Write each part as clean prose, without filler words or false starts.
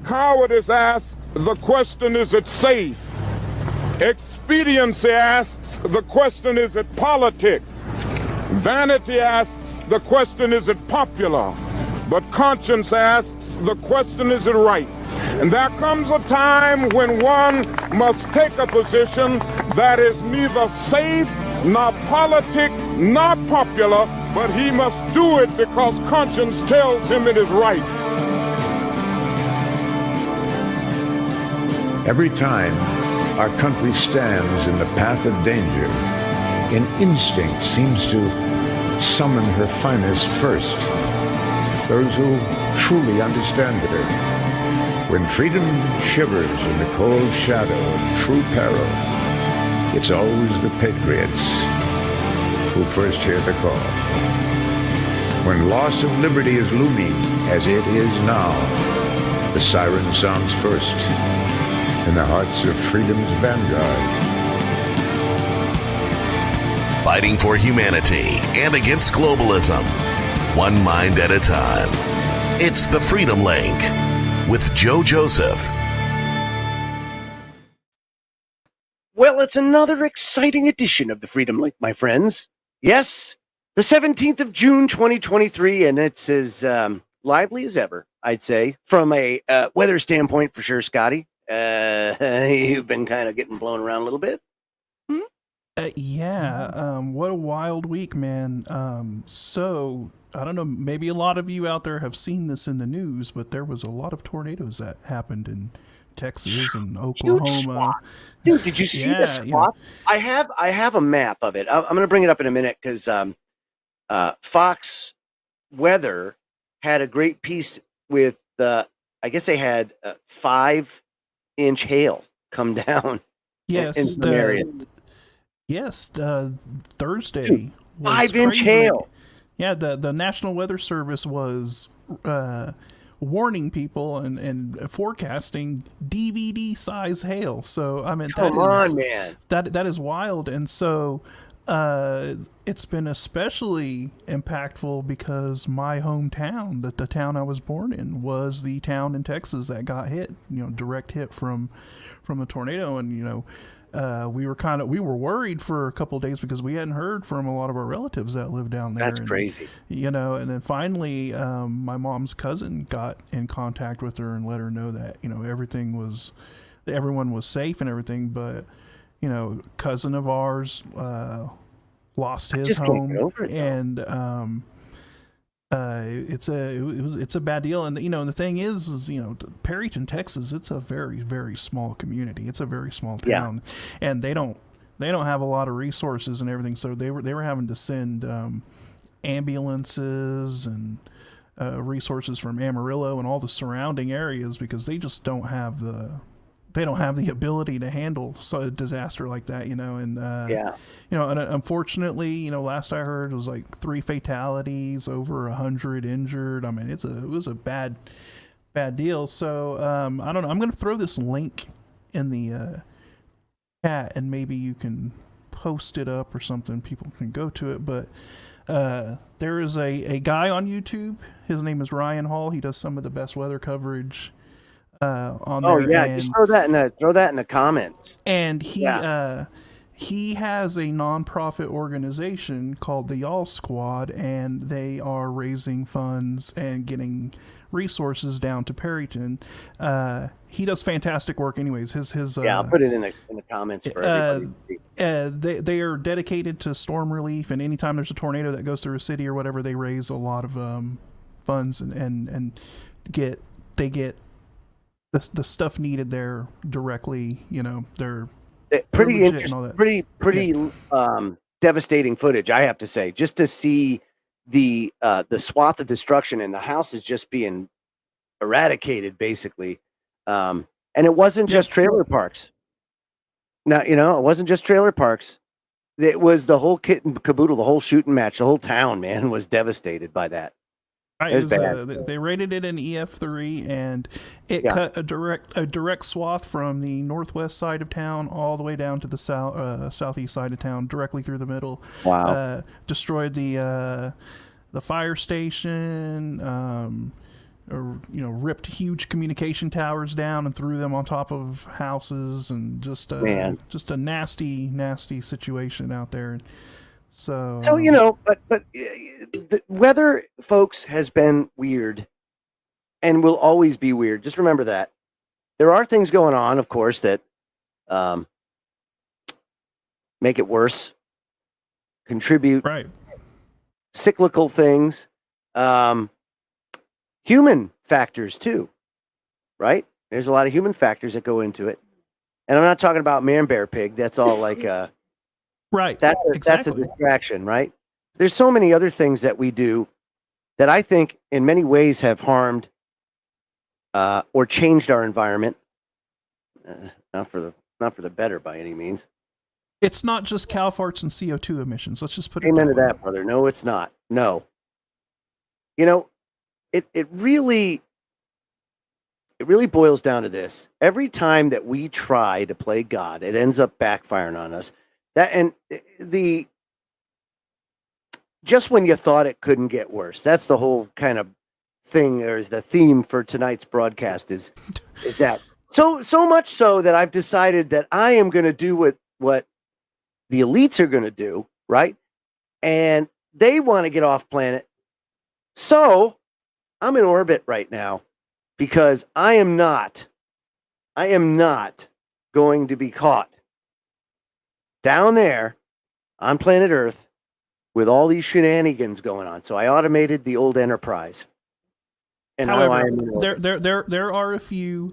Cowardice asks, the question, is it safe? Expediency asks, the question, is it politic? Vanity asks, the question, is it popular? But conscience asks, the question, is it right? And there comes a time when one must take a position that is neither safe, nor politic, nor popular, but he must do it because conscience tells him it is right. Every time our country stands in the path of danger, an instinct seems to summon her finest first, those who truly understand her. When freedom shivers in the cold shadow of true peril, it's always the patriots who first hear the call. When loss of liberty is looming, as it is now, the siren sounds first in the hearts of freedom's vanguard. Fighting for humanity and against globalism, one mind at a time. It's the Freedom Link with Joe Joseph. Well, it's another exciting edition of the Freedom Link, my friends. Yes, the 17th of June, 2023, and it's as lively as ever, I'd say, from a weather standpoint for sure, Scotty. You've been kind of getting blown around a little bit. What a wild week, man. So, I don't know, maybe a lot of you out there have seen this in the news, but there was a lot of tornadoes that happened in Texas and Oklahoma. Dude, did you see the spot? You know. I have a map of it. I'm going to bring it up in a minute because Fox Weather had a great piece with I guess they had 5-inch hail come down. Yes, in some areas. Yes, Thursday. 5-inch hail. Yeah, the National Weather Service was warning people and forecasting DVD size hail. So I mean, man, that is wild. And so it's been especially impactful because my hometown, the town I was born in, was the town in Texas that got hit. Direct hit from a tornado, and we were worried for a couple of days because we hadn't heard from a lot of our relatives that live down there. That's crazy. And then finally, my mom's cousin got in contact with her and let her know that, everyone was safe and everything. But, cousin of ours, lost his home, and, it's a bad deal. And the thing is Perryton, Texas, it's a very, very small community. It's a very small town, and they don't have a lot of resources and everything. So they were having to send ambulances and resources from Amarillo and all the surrounding areas because they just don't have the ability to handle a disaster like that, and unfortunately, last I heard it was like 3 fatalities, over 100 injured. I mean, it was a bad deal. So, I don't know. I'm going to throw this link in the chat and maybe you can post it up or something. People can go to it, but, there is a guy on YouTube. His name is Ryan Hall. He does some of the best weather coverage on there. Oh yeah, just throw that in the comments. And he has a nonprofit organization called the Y'all Squad, and they are raising funds and getting resources down to Perryton. He does fantastic work anyways. His I'll put it in the comments for everybody to see. They are dedicated to storm relief, and anytime there's a tornado that goes through a city or whatever, they raise a lot of funds and get the stuff needed there directly. They're pretty interesting, pretty devastating footage, I have to say, just to see the swath of destruction and the house is just being eradicated basically. And it wasn't just trailer parks. Now, it wasn't just trailer parks. It was the whole kit and caboodle, the whole shooting match, the whole town, man, was devastated by that. They rated it an EF3, and it cut a direct swath from the northwest side of town all the way down to the southeast side of town, directly through the middle. Wow! Destroyed the fire station. ripped huge communication towers down and threw them on top of houses, and just a nasty, nasty situation out there. So but the weather, folks, has been weird and will always be weird. Just remember that. There are things going on, of course, that make it worse, contribute, right. Cyclical things, human factors too, right? There's a lot of human factors that go into it. And I'm not talking about man, bear, pig. That's all like right. That's a distraction, right? There's so many other things that we do that I think in many ways have harmed or changed our environment. Not for the better by any means. It's not just cow farts and CO2 emissions. Let's just put it Amen to that, brother. No, it's not. No. It really boils down to this. Every time that we try to play God, it ends up backfiring on us. Just when you thought it couldn't get worse. That's the whole kind of thing, or the theme for tonight's broadcast is that. So much so that I've decided that I am going to do what the elites are going to do, right? And they want to get off planet. So I'm in orbit right now because I am not going to be caught down there on planet Earth with all these shenanigans going on. So I automated the old Enterprise. And however, there are a few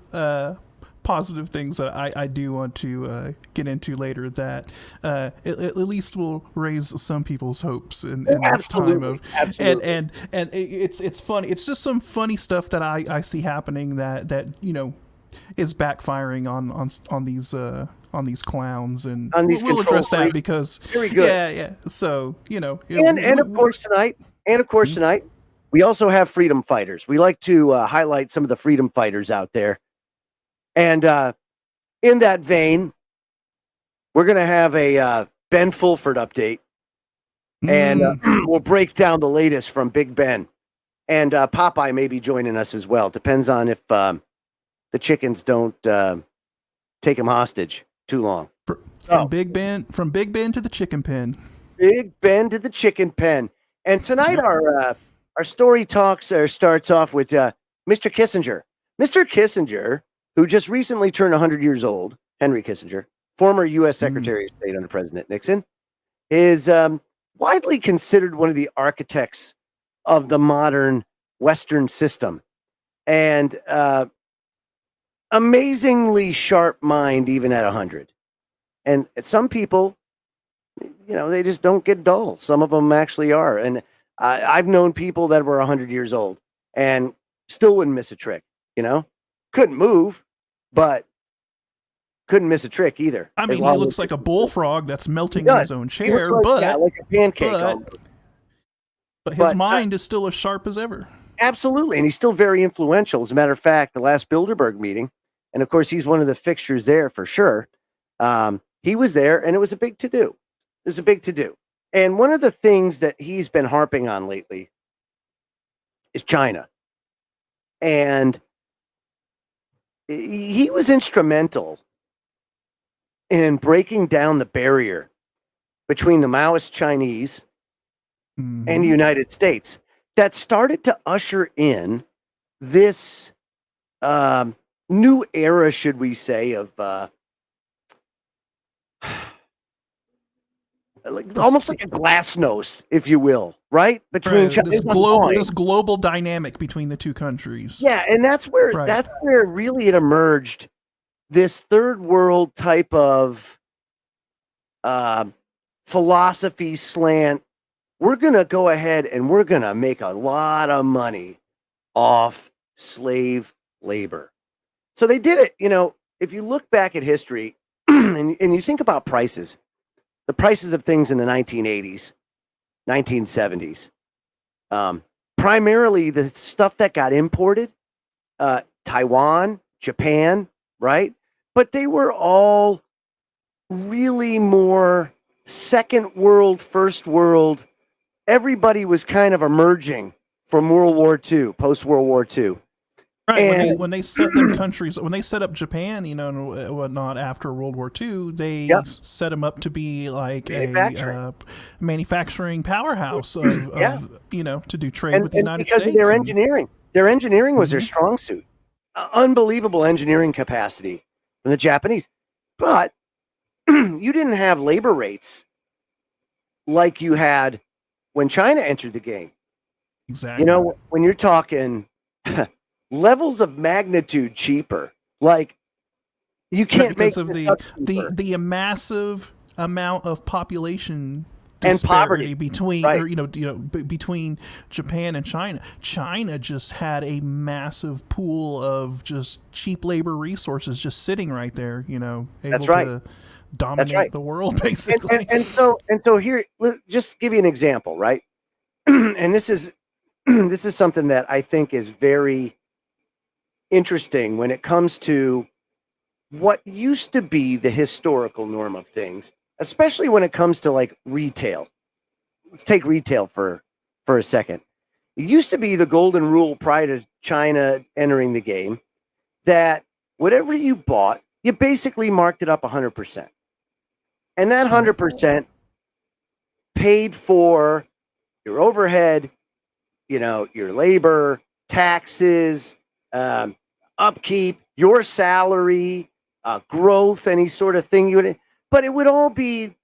positive things that I do want to get into later that at least will raise some people's hopes in this time of and it's funny. It's just some funny stuff that I see happening that is backfiring on these clowns, and we'll address that because very good. Yeah. So and of course tonight we also have freedom fighters. We like to highlight some of the freedom fighters out there. And in that vein, we're going to have a Ben Fulford update. And we'll break down the latest from Big Ben. And Popeye may be joining us as well. Depends on if the chickens don't take him hostage too long. From Big Ben to the chicken pen. Big Ben to the chicken pen. And tonight our story starts off with Mr. Kissinger. Mr. Kissinger, who just recently turned 100 years old, Henry Kissinger, former U.S. Secretary of State under President Nixon, is widely considered one of the architects of the modern Western system. And amazingly sharp mind, even at 100. And some people, they just don't get dull. Some of them actually are. And I've known people that were 100 years old and still wouldn't miss a trick, Couldn't move, but couldn't miss a trick either. I mean, he looks like a bullfrog that's melting in his own chair, like a pancake. But his mind is still as sharp as ever. Absolutely, and he's still very influential. As a matter of fact, the last Bilderberg meeting, and of course, he's one of the fixtures there for sure. He was there, and it was a big to-do. And one of the things that he's been harping on lately is China. And he was instrumental in breaking down the barrier between the Maoist Chinese and the United States that started to usher in this new era, should we say, of almost like a glasnost, if you will, right? Between this global dynamic between the two countries. Yeah, and that's where really it emerged. This third world type of philosophy slant. We're gonna go ahead and we're gonna make a lot of money off slave labor. So they did it. If you look back at history and you think about prices. The prices of things in the 1980s, 1970s, primarily the stuff that got imported, Taiwan, Japan, right? But they were all really more second world, first world. Everybody was kind of emerging from World War II, post World War II. Right, And when they set them countries, when they set up Japan, you know, and whatnot after World War II, they set them up to be like a manufacturing powerhouse of you know, to do trade with the United because States. Of their engineering. Their engineering was their strong suit. Unbelievable engineering capacity from the Japanese. But you didn't have labor rates like you had when China entered the game. Exactly. You know, when you're talking levels of magnitude cheaper, like you can't because make of the massive amount of population and poverty between between Japan and China. China just had a massive pool of just cheap labor resources just sitting right there, you know, able to dominate the world basically. And so here, just give you an example, right? And this is something that I think is very interesting when it comes to what used to be the historical norm of things, especially when it comes to like retail. Let's take retail for a second. It used to be the golden rule prior to China entering the game that whatever you bought, you basically marked it up 100%. And that 100% paid for your overhead, you know, your labor, taxes, upkeep, your salary, growth, any sort of thing you would, but it would all be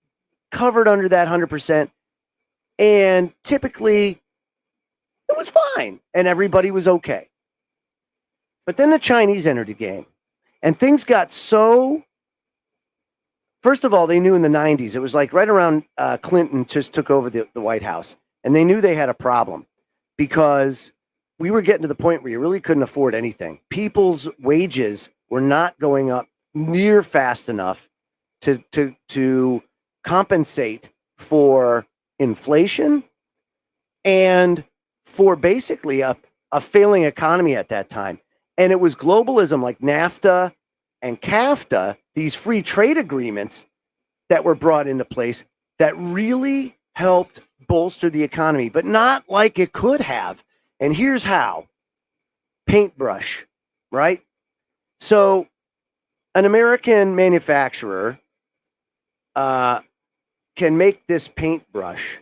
covered under that 100%. And typically it was fine and everybody was okay. But then the Chinese entered the game and things got so, first of all, they knew in the 90s, it was like right around Clinton just took over the White House, and they knew they had a problem because we were getting to the point where you really couldn't afford anything. People's wages were not going up near fast enough to compensate for inflation and for basically a failing economy at that time. And it was globalism like NAFTA and CAFTA, these free trade agreements that were brought into place that really helped bolster the economy, but not like it could have. And here's how. Paintbrush, right? So an American manufacturer can make this paintbrush,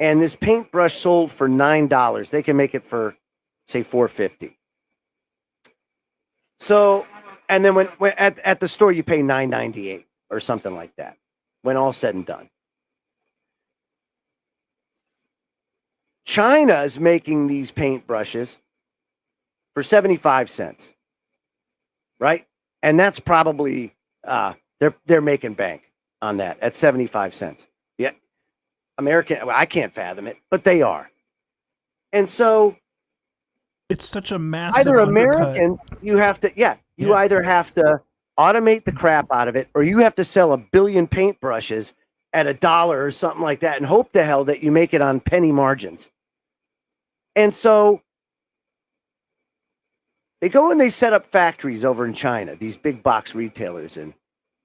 and this paintbrush sold for $9. They can make it for, say, $4.50. So, and then when at the store you pay $9.98 or something like that, when all said and done. China is making these paintbrushes for 75 cents, right? And that's probably they're making bank on that at 75 cents. Yeah, American. Well, I can't fathom it, but they are. And so it's such a massive either undercut. American, you have to either have to automate the crap out of it, or you have to sell 1 billion paintbrushes at $1 or something like that, and hope to hell that you make it on penny margins. And so they go and they set up factories over in China, these big box retailers, and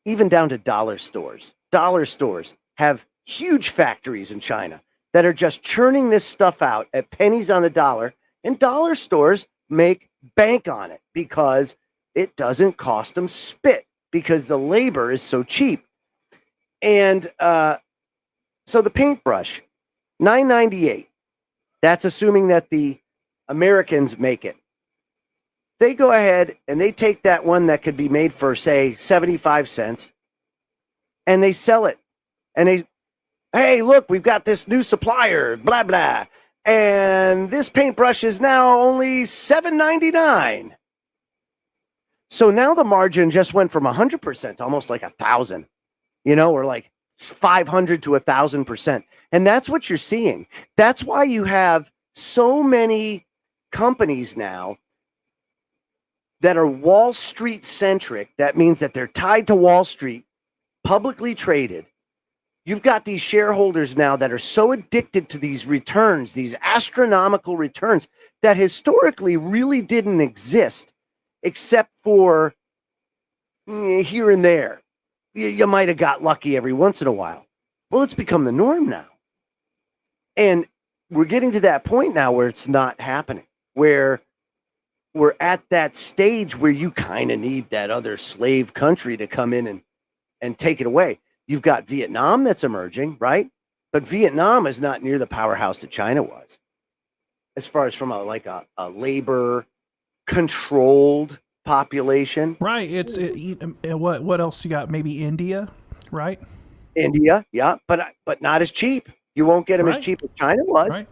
even down to dollar stores. Dollar stores have huge factories in China that are just churning this stuff out at pennies on the dollar, and dollar stores make bank on it because it doesn't cost them spit because the labor is so cheap. And so the paintbrush, $9.98. That's assuming that the Americans make it. They go ahead and they take that one that could be made for, say, 75 cents, and they sell it. And they, hey, look, we've got this new supplier, blah, blah. And this paintbrush is now only $7.99. So now the margin just went from 100% to almost like 1,000, you know, or like 500 to 1,000%. And that's what you're seeing. That's why you have so many companies now that are Wall Street centric. That means that they're tied to Wall Street, publicly traded. You've got these shareholders now that are so addicted to these returns, these astronomical returns that historically really didn't exist except for here and there. You might have got lucky every once in a while. Well, it's become the norm now. And we're getting to that point now where it's not happening, where we're at that stage where you kind of need that other slave country to come in and take it away. You've got Vietnam that's emerging, right? But Vietnam is not near the powerhouse that China was, as far as from a labor controlled population. Right. What else you got? Maybe India, right? India, yeah, but not as cheap. You won't get them as cheap as China was.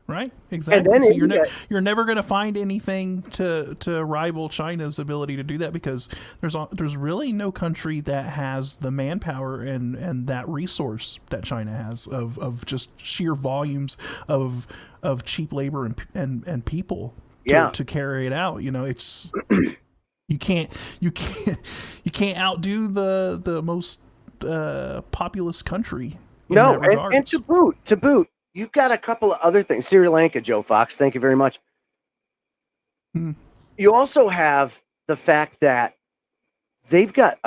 Right. Exactly. And then So you're never going to find anything to rival China's ability to do that, because there's really no country that has the manpower and that resource that China has of just sheer volumes of cheap labor and people to carry it out. It's you can't outdo the most populous country. No, and to boot, you've got a couple of other things. Sri Lanka, Joe Fox, thank you very much. You also have the fact that they've got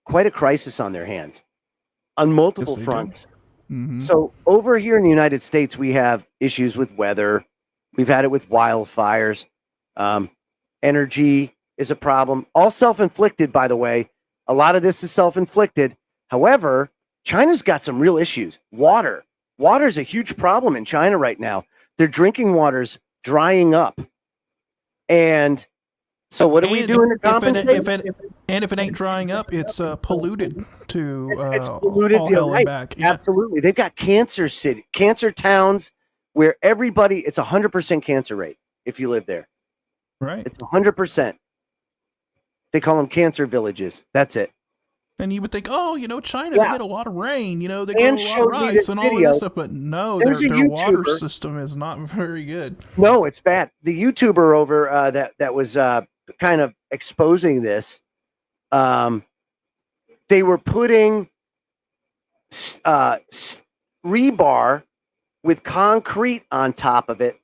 quite a crisis on their hands on multiple fronts. So over here in the United States, we have issues with weather. We've had it with wildfires. Energy is a problem. All self-inflicted, by the way. A lot of this is self-inflicted. However, China's got some real issues. Water is a huge problem in China right now. Their drinking water's drying up. And so what are we doing to compensate? If it ain't drying up, it's polluted to it's polluted all hell and back. Yeah. Absolutely. They've got cancer towns where it's 100% cancer rate if you live there. Right. It's 100%. They call them cancer villages. That's it. And you would think, China, they get a lot of rain, they get a lot of rice and all of this stuff, but no, their water system is not very good. No, it's bad. The YouTuber over that was kind of exposing this, they were putting rebar with concrete on top of it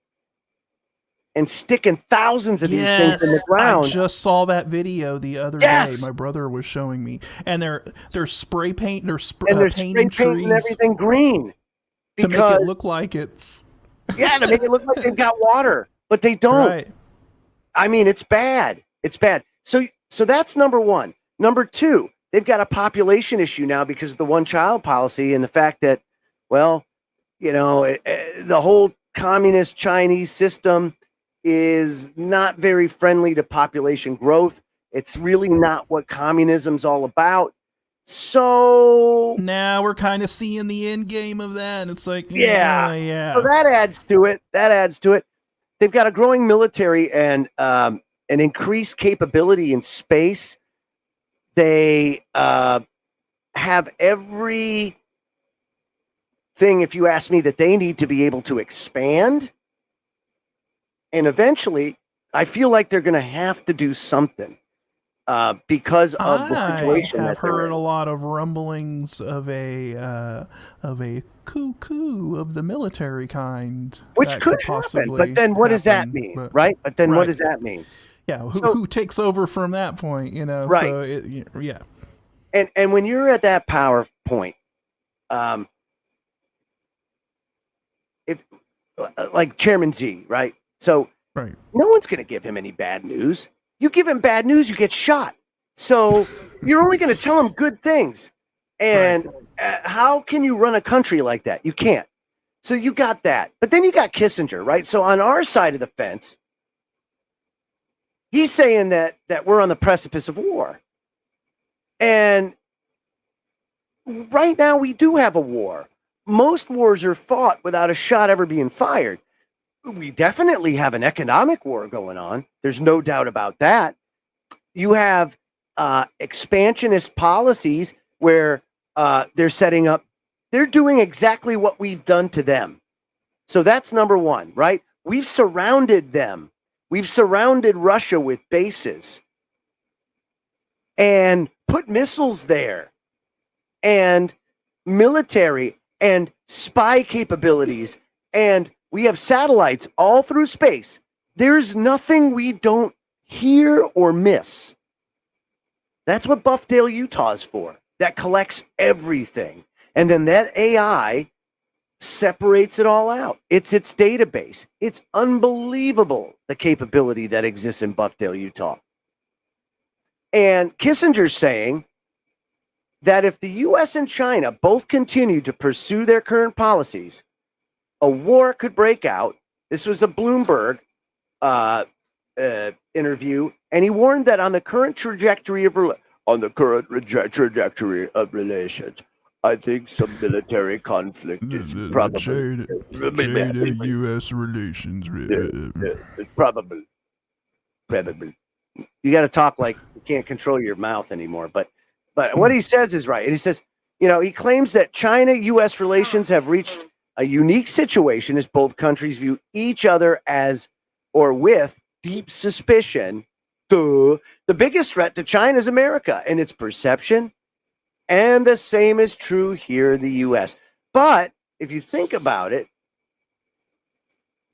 and sticking thousands of these things in the ground. I just saw that video the other day. My brother was showing me, and they're spray paint, painting trees and everything green to make it look like it's to make it look like they've got water, but they don't. Right. I mean, it's bad. It's bad. So that's number one. Number two, they've got a population issue now because of the one-child policy and the fact that, the whole communist Chinese system is not very friendly to population growth. It's really not what communism's all about. So now we're kind of seeing the end game of that. It's like, yeah. So that adds to it. They've got a growing military and an increased capability in space. They have everything, if you ask me, that they need to be able to expand. And eventually, I feel like they're going to have to do something because of the situation. I've heard a lot of rumblings of a coup of the military kind, which could happen. But then, what does that mean, right? But then, what does that mean? Yeah, who takes over from that point? Right? So yeah. And when you're at that power point, if like Chairman Z, right? So no one's going to give him any bad news. You give him bad news, you get shot. So you're only going to tell him good things. And how can you run a country like that? You can't. So you got that. But then you got Kissinger, right? So on our side of the fence, he's saying that we're on the precipice of war. And right now we do have a war. Most wars are fought without a shot ever being fired. We definitely have an economic war going on. There's no doubt about that. You have expansionist policies where they're doing exactly what we've done to them. So that's number one, right? We've surrounded them. We've surrounded Russia with bases and put missiles there and military and spy capabilities, and we have satellites all through space. There's nothing we don't hear or miss. That's what Buffdale, Utah is for. That collects everything. And then that AI separates it all out. It's its database. It's unbelievable, the capability that exists in Buffdale, Utah. And Kissinger's saying that if the U.S. and China both continue to pursue their current policies, a war could break out. This was a Bloomberg interview, and he warned that on the current trajectory of relations, I think some military conflict is probably U.S. relations. Probably. You got to talk like you can't control your mouth anymore. But what he says is right. And he says, he claims that China-U.S. relations have reached a unique situation as both countries view each other as or with deep suspicion. The biggest threat to China is America and its perception. And the same is true here in the U.S. But if you think about it,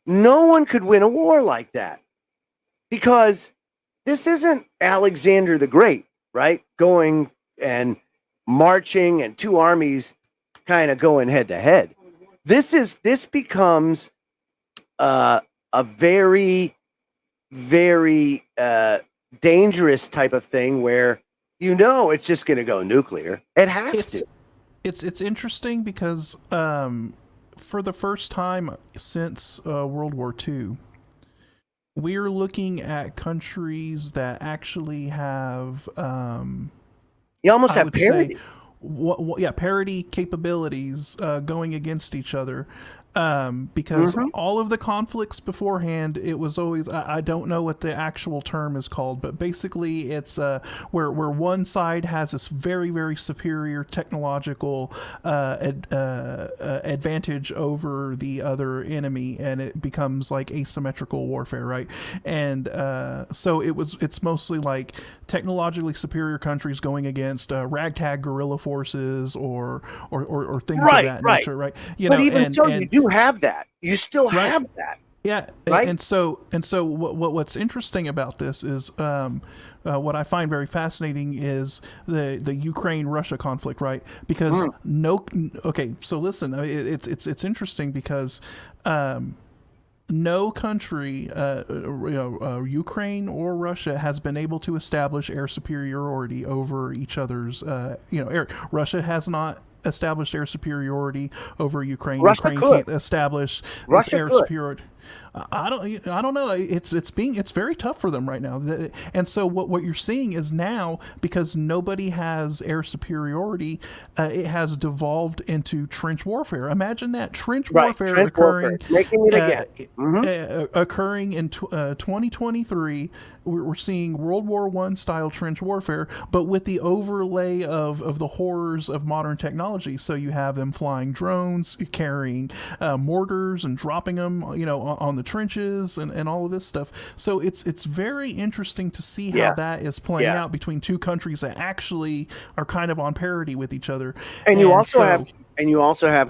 no one could win a war like that, because this isn't Alexander the Great, right? Going and marching and two armies kind of going head to head. This becomes a very, very dangerous type of thing where it's just going to go nuclear. It has to. It's interesting because for the first time since World War II, we're looking at countries that actually have you almost have parity. Parity capabilities going against each other. Because all of the conflicts beforehand, it was always, I don't know what the actual term is called, but basically it's where one side has this very, very superior technological advantage over the other enemy, and it becomes like asymmetrical warfare, right? And so it's mostly like technologically superior countries going against ragtag guerrilla forces or things of that nature, right? But even so, you do have that. You still have that. Yeah, right. And so what's interesting about this is what I find very fascinating is the Ukraine-Russia conflict, right? Because so listen, it's interesting because no country, Ukraine or Russia, has been able to establish air superiority over each other's. Russia has not established air superiority over Ukraine. Ukraine can't establish air superiority. I don't know. It's very tough for them right now. And so what you're seeing is now, because nobody has air superiority, it has devolved into trench warfare. Imagine that trench warfare occurring, making it again. Occurring in 2023. We're seeing World War I style trench warfare, but with the overlay of the horrors of modern technology. So you have them flying drones, carrying mortars and dropping them, on the trenches and all of this stuff. So it's very interesting to see how that is playing out between two countries that actually are kind of on parity with each other. And you also have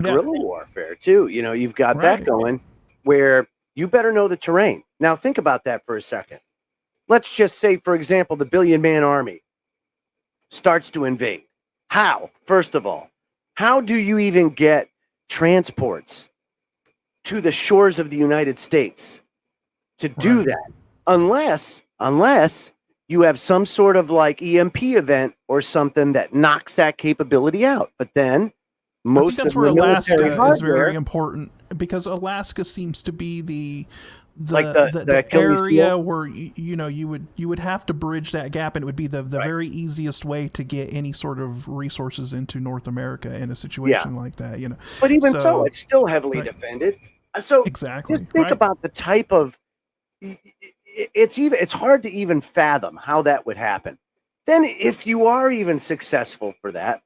guerrilla warfare too. You've got that going where you better know the terrain. Now think about that for a second. Let's just say, for example, the billion-man army starts to invade. How? First of all, how do you even get transports to the shores of the United States to do that? Unless you have some sort of like EMP event or something that knocks that capability out. But then most I think that's where Alaska is very important, because Alaska seems to be the area where you would have to bridge that gap, and it would be the very easiest way to get any sort of resources into North America in a situation like that. But even so, it's still heavily defended. So exactly, just think about the type of. It's hard to even fathom how that would happen. Then, if you are even successful for that,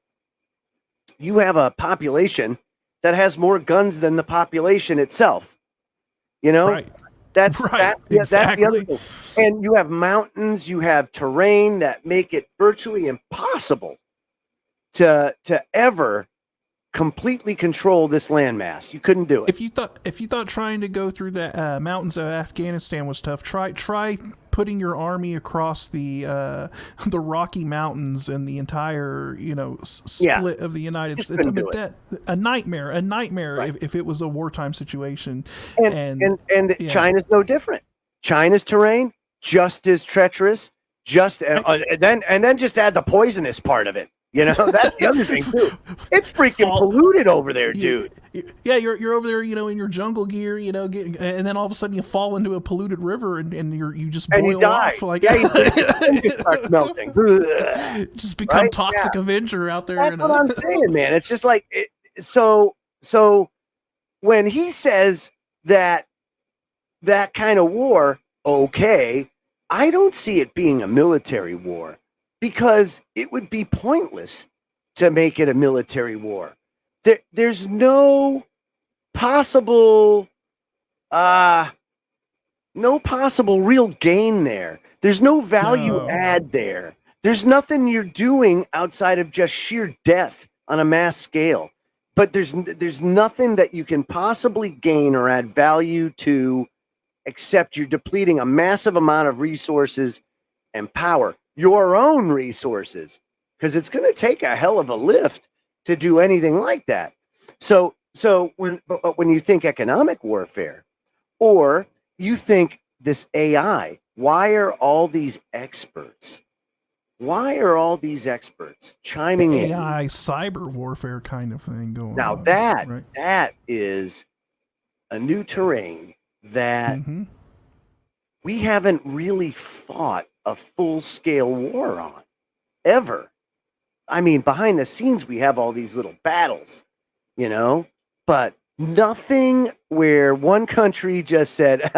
you have a population that has more guns than the population itself. That's the other thing. And you have mountains, you have terrain that make it virtually impossible to ever completely control this landmass. You couldn't do it. If you thought trying to go through the mountains of Afghanistan was tough, try putting your army across the Rocky Mountains and the entire split of the United States. I mean, a nightmare right. if it was a wartime situation. And China's no different. China's terrain just as treacherous. Then just add the poisonous part of it. That's the other thing too. It's freaking polluted over there, dude. Yeah, you're over there, in your jungle gear, and then all of a sudden you fall into a polluted river and you just boil you die. off like you start melting. Just become right? Toxic Avenger out there. That's what I'm saying, man. It's just like so when he says that kind of war, okay, I don't see it being a military war. Because it would be pointless to make it a military war. There's no possible real gain there. There's no value add there. There's nothing you're doing outside of just sheer death on a mass scale. But there's nothing that you can possibly gain or add value to, except you're depleting a massive amount of resources and power. Your own resources, because it's going to take a hell of a lift to do anything like that. So when you think economic warfare, or you think this AI, why are all these experts chiming in? AI cyber warfare kind of thing going now on. That is a new terrain that we haven't really fought a full-scale war on ever. I mean, behind the scenes we have all these little battles, but nothing where one country just said,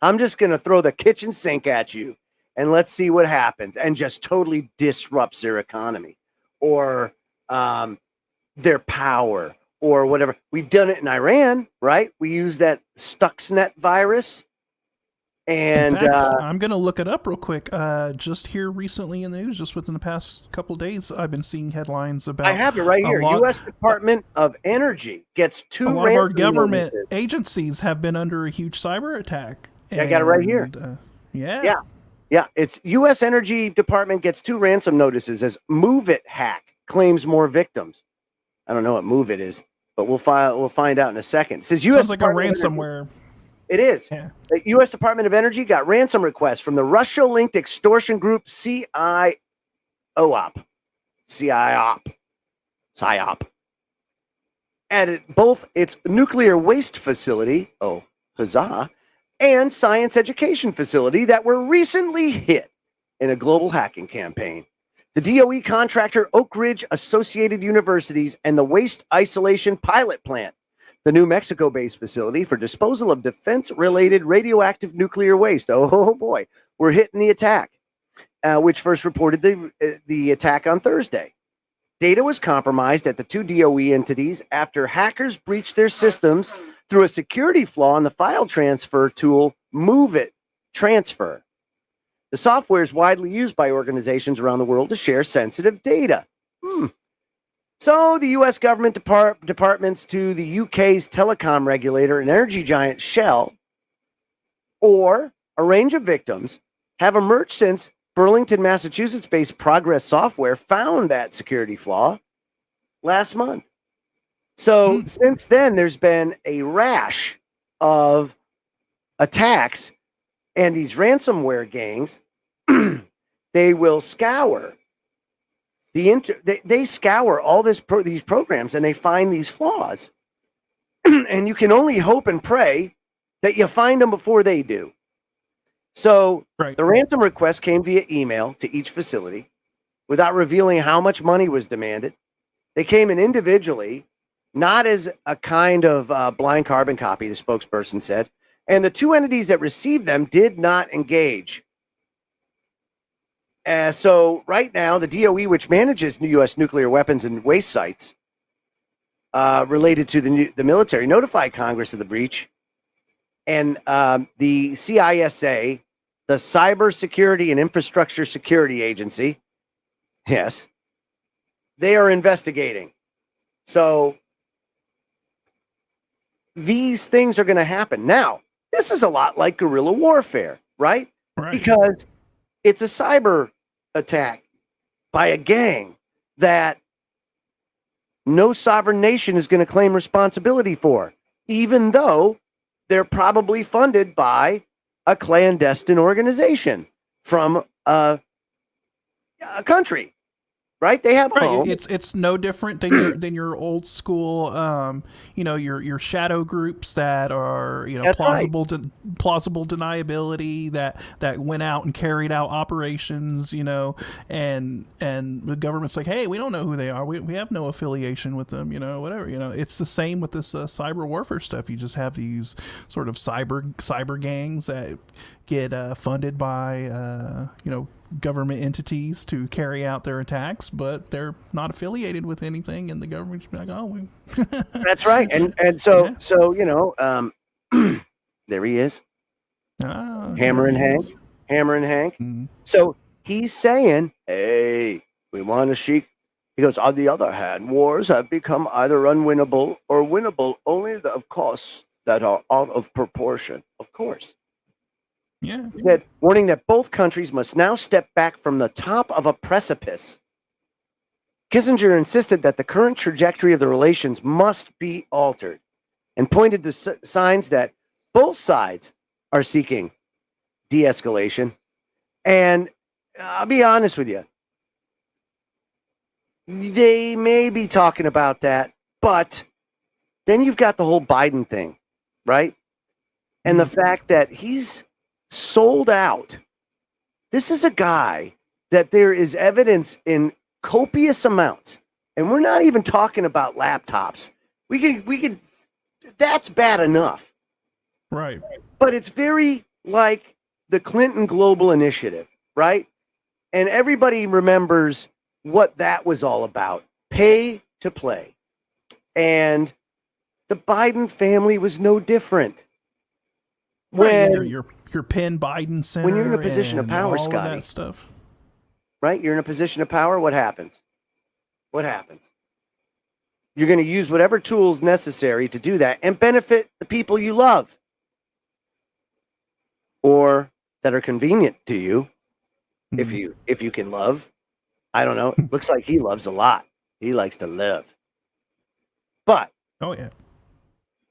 I'm just going to throw the kitchen sink at you and let's see what happens, and just totally disrupts their economy or their power or whatever. We've done it in Iran, right? We used that Stuxnet virus. And in fact, I'm going to look it up real quick. Just here recently in the news, just within the past couple of days, I've been seeing headlines about. I have it right here. U.S. Department of Energy gets two. A lot of our government agencies have been under a huge cyber attack. I got it right here. Yeah. It's U.S. Energy Department gets 2 ransom notices as Move It hack claims more victims. I don't know what Move It is, but we'll find out in a second. It says U.S. Sounds like a ransomware. It is. Yeah. The U.S. Department of Energy got ransom requests from the Russia-linked extortion group CIOP. At both its nuclear waste facility, huzzah, and science education facility that were recently hit in a global hacking campaign. The DOE contractor Oak Ridge Associated Universities and the Waste Isolation Pilot Plant, the New Mexico-based facility for disposal of defense-related radioactive nuclear waste. Oh boy, we're hitting the attack, which first reported the attack on Thursday. Data was compromised at the 2 DOE entities after hackers breached their systems through a security flaw in the file transfer tool Move It Transfer. The software is widely used by organizations around the world to share sensitive data. So the U.S. government departments to the UK's telecom regulator and energy giant Shell, or a range of victims, have emerged since Burlington, Massachusetts-based Progress Software found that security flaw last month. So since then, there's been a rash of attacks, and these ransomware gangs, they will scour they scour all these programs, and they find these flaws. And you can only hope and pray that you find them before they do. So the ransom request came via email to each facility without revealing how much money was demanded. They came in individually, not as a kind of blind carbon copy, the spokesperson said. And the 2 entities that received them did not engage. So right now, the DOE, which manages U.S. nuclear weapons and waste sites related to the military, notified Congress of the breach. And the CISA, the Cybersecurity and Infrastructure Security Agency, yes, they are investigating. So these things are going to happen. Now, this is a lot like guerrilla warfare, right? Because it's a cyber attack by a gang that no sovereign nation is going to claim responsibility for, even though they're probably funded by a clandestine organization from a country, right? They have a home. It's no different than your old school, your shadow groups that are plausible deniability that went out and carried out operations, and the government's like, hey, we don't know who they are, we have no affiliation with them, whatever. It's the same with this cyber warfare stuff. You just have these sort of cyber gangs that get funded by government entities to carry out their attacks, but they're not affiliated with anything, and the government's like, oh, that's right. And so there he is. Hammer and Hank. Mm-hmm. So he's saying, hey, we want to seek. He goes, on the other hand, wars have become either unwinnable or winnable only of course that are out of proportion. Of course. Yeah. He said, warning that both countries must now step back from the top of a precipice. Kissinger insisted that the current trajectory of the relations must be altered and pointed to signs that both sides are seeking de-escalation. And I'll be honest with you, they may be talking about that, but then you've got the whole Biden thing, right? And the fact that he's sold out. This is a guy that there is evidence in copious amounts, and we're not even talking about laptops. We could. That's bad enough, right? But it's very like the Clinton Global Initiative, right? And everybody remembers what that was all about: pay to play. And the Biden family was no different. When your Penn Biden Center, when you're in a position of power, Scotty, that stuff, right? You're in a position of power. What happens? What happens? You're going to use whatever tools necessary to do that and benefit the people you love or that are convenient to you. Mm-hmm. If you can love, I don't know. It looks like he loves a lot. He likes to live. But oh yeah,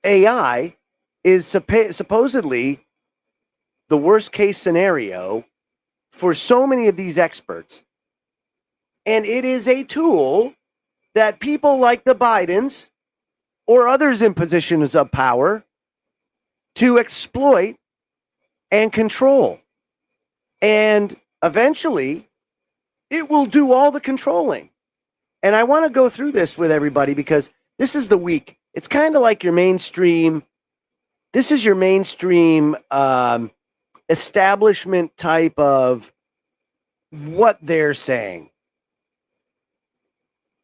AI is supposedly the worst case scenario for so many of these experts. And it is a tool that people like the Bidens or others in positions of power to exploit and control. And eventually, it will do all the controlling. And I want to go through this with everybody because this is the week. It's kind of like your mainstream. This is your mainstream establishment type of what they're saying.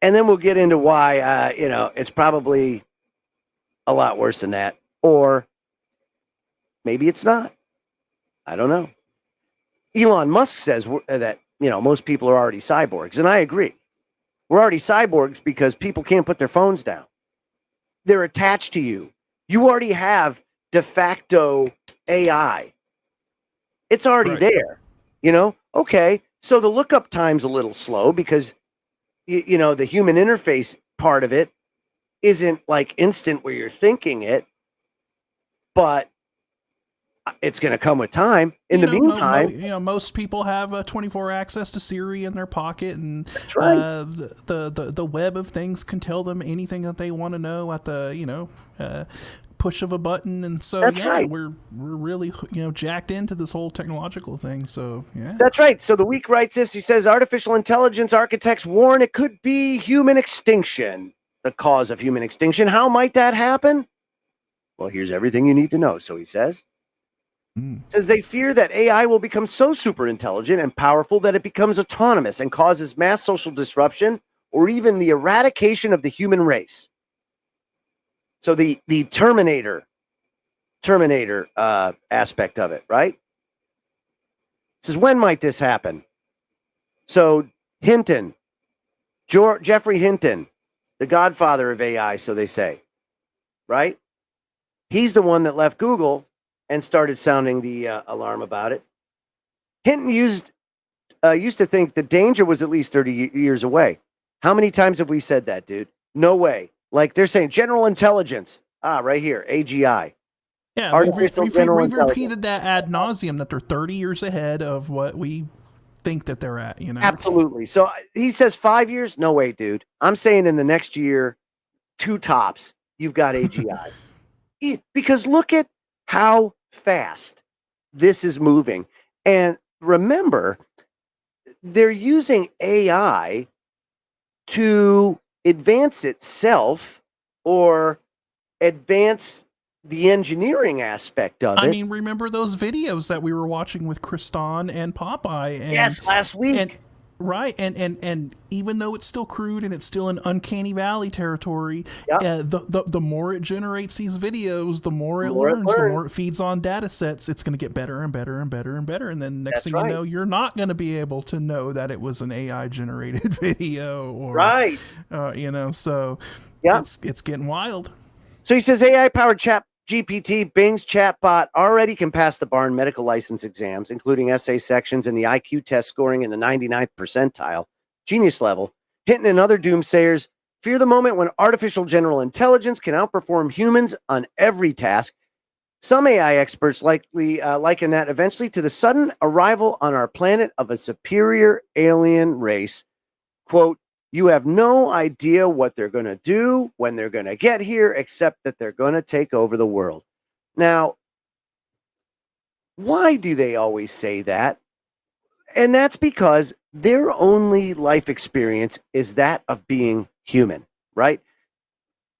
And then we'll get into why, it's probably a lot worse than that. Or maybe it's not. I don't know. Elon Musk says that, most people are already cyborgs. And I agree. We're already cyborgs because people can't put their phones down. They're attached to you. You already have de facto AI. It's already there, Okay, so the lookup time's a little slow because, the human interface part of it isn't like instant where you're thinking it, but it's going to come with time. In the meantime, most people have 24 access to Siri in their pocket, and that's right. The web of things can tell them anything that they want to know at the push of a button. And so we're really jacked into this whole technological thing. So yeah, that's right. So the Week writes this. He says artificial intelligence architects warn it could be human extinction, the cause of human extinction. How might that happen? Well, here's everything you need to know. So he says. Says they fear that AI will become so super intelligent and powerful that it becomes autonomous and causes mass social disruption or even the eradication of the human race. So the Terminator aspect of it, right? Says when might this happen? So Hinton, Jeffrey Hinton, the godfather of AI, so they say, right? He's the one that left Google and started sounding the alarm about it. Hinton used to think the danger was at least 30 years away. How many times have we said that, dude? No way. Like they're saying general intelligence. Right here, AGI. Yeah, we've repeated that ad nauseum that they're 30 years ahead of what we think that they're at, Absolutely. So he says 5 years. No way, dude. I'm saying in the next year, 2 tops, you've got AGI. Because look at how fast this is moving. And remember, they're using AI to advance itself or advance the engineering aspect of it. I mean, remember those videos that we were watching with Kriston and Popeye? And, yes, last week. And even though it's still crude and it's still in uncanny valley territory, yep. The more it generates these videos, the more it learns, the more it feeds on data sets, it's going to get better and better and better and better. And then next thing you know, you're not going to be able to know that it was an AI generated video, or so it's getting wild. So he says AI powered chat GPT, Bing's chatbot already can pass the bar in medical license exams, including essay sections and the IQ test scoring in the 99th percentile, genius level. Hinton and other doomsayers fear the moment when artificial general intelligence can outperform humans on every task. Some AI experts likely liken that eventually to the sudden arrival on our planet of a superior alien race. Quote, you have no idea what they're going to do when they're going to get here, except that they're going to take over the world. Now, why do they always say that? And that's because their only life experience is that of being human, right?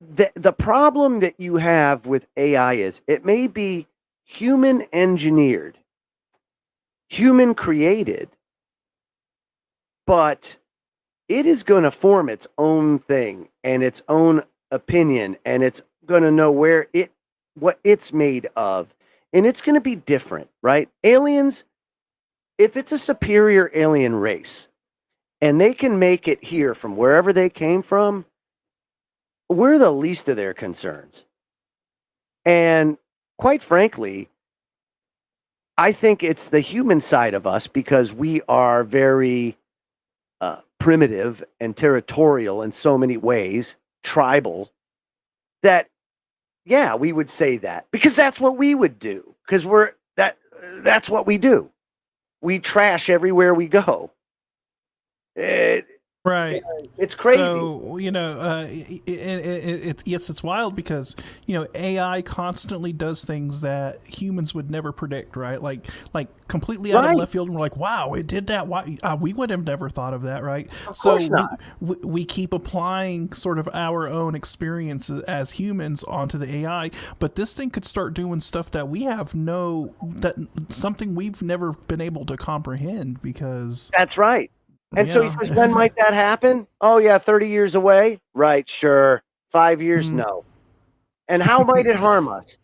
The problem that you have with AI is it may be human engineered, human created, but it is going to form its own thing and its own opinion, and it's going to know what it's made of, and it's going to be different, right? Aliens, if it's a superior alien race and they can make it here from wherever they came from, we're the least of their concerns. And quite frankly, I think it's the human side of us, because we are very primitive and territorial in so many ways, tribal, that we would say that because that's what we would do, because that's what we do. We trash everywhere we go. Right. It's crazy. So, it's wild because, AI constantly does things that humans would never predict, right? Like completely out of left field. And we're like, wow, it did that. Why? We would have never thought of that, right? Of course not. We keep applying sort of our own experiences as humans onto the AI, but this thing could start doing stuff that we have something we've never been able to comprehend, because... That's right. And so he says, when might that happen? Oh, yeah, 30 years away? Right, sure. 5 years? No. And how might it harm us?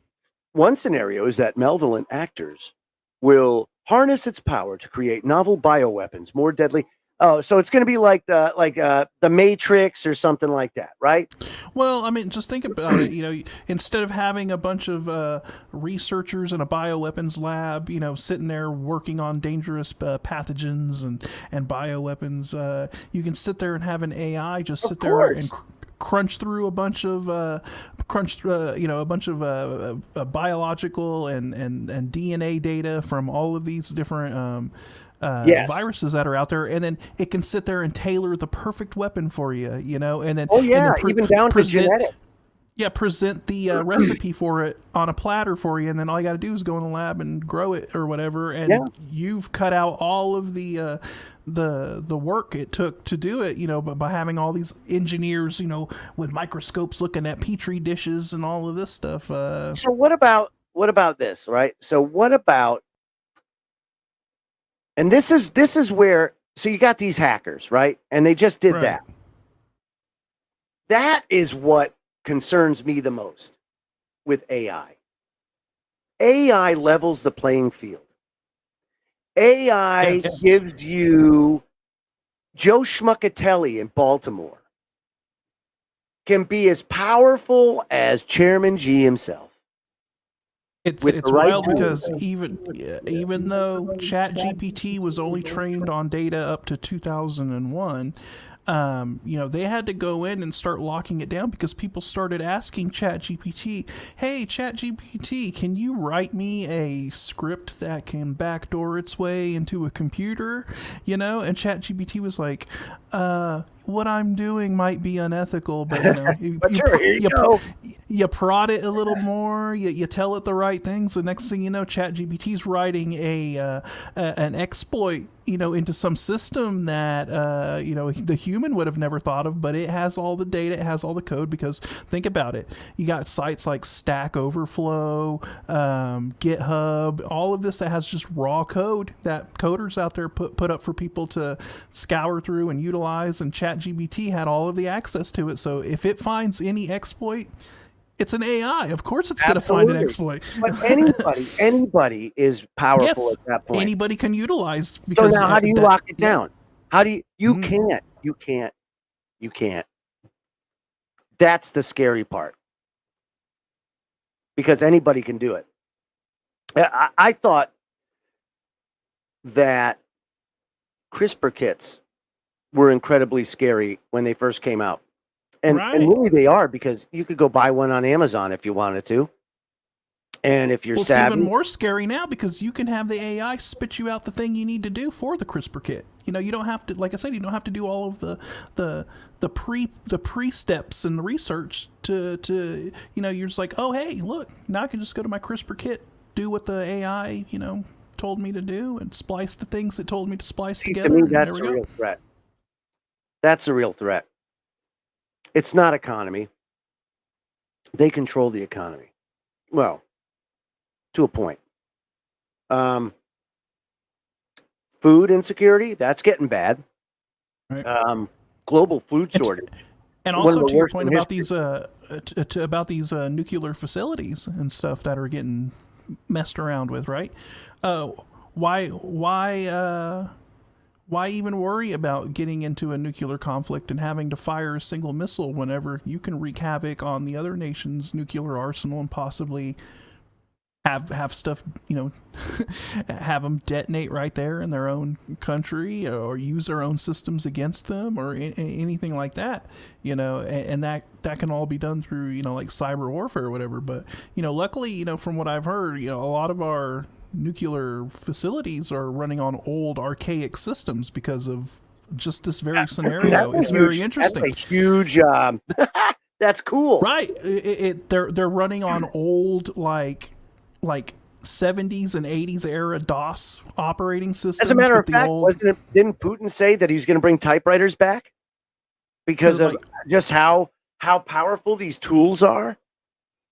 One scenario is that malevolent actors will harness its power to create novel bioweapons, more deadly. Oh, so it's going to be like the Matrix or something like that, right? Well, I mean, just think about it. Instead of having a bunch of researchers in a bioweapons lab, sitting there working on dangerous pathogens and bioweapons, you can sit there and have an AI just sit there and crunch through a bunch of biological and DNA data from all of these different viruses that are out there, and then it can sit there and tailor the perfect weapon for you, and then even down to genetic. Present the recipe for it on a platter for you, and then all you got to do is go in the lab and grow it or whatever, and you've cut out all of the work it took to do it, but by having all these engineers, with microscopes looking at petri dishes and all of this stuff. So what about this, right? So what about, and this is where, so you got these hackers, right? And they just did that. That is what concerns me the most with AI. AI levels the playing field. AI gives you Joe Schmuckatelli in Baltimore can be as powerful as Chairman G himself. It's wild because even though ChatGPT was only trained on data up to 2001, they had to go in and start locking it down because people started asking ChatGPT, "Hey, ChatGPT, can you write me a script that can backdoor its way into a computer?" And ChatGPT was like, "What I'm doing might be unethical, but you prod it a little more, you tell it the right things. The next thing you know, ChatGPT's writing an exploit, into some system that the human would have never thought of, but it has all the data, it has all the code. Because think about it, you got sites like Stack Overflow, GitHub, all of this that has just raw code that coders out there put up for people to scour through and utilize, and ChatGPT had all of the access to it. So if it finds any exploit, it's an AI. Of course it's going to find an exploit. But anybody is powerful at that point. Anybody can utilize. Because, so now how do you lock it down? How do you can't. That's the scary part. Because anybody can do it. I thought that CRISPR kits were incredibly scary when they first came out. And really they are, because you could go buy one on Amazon if you wanted to. And if you're savvy, it's even more scary now because you can have the AI spit you out the thing you need to do for the CRISPR kit. You don't have to, like I said, you don't have to do all of the pre steps and the research to you're just like, oh hey, look, now I can just go to my CRISPR kit, do what the AI told me to do, and splice the things it told me to splice together. To me, that's a real threat. That's a real threat. It's not economy. They control the economy. Well, to a point. Food insecurity, that's getting bad. Right. Global food shortage. And also to your point about these nuclear facilities and stuff that are getting messed around with, right? Why even worry about getting into a nuclear conflict and having to fire a single missile whenever you can wreak havoc on the other nation's nuclear arsenal and possibly have stuff, have them detonate right there in their own country, or use their own systems against them, or anything like that, and that can all be done through, like cyber warfare or whatever. But, luckily, from what I've heard, a lot of our nuclear facilities are running on old archaic systems because of just this very scenario. It's very interesting. That's a huge, that's cool. Right. They're running on old, like 70s and 80s era DOS operating systems. As a matter of fact, didn't Putin say that he was going to bring typewriters back because of just how powerful these tools are?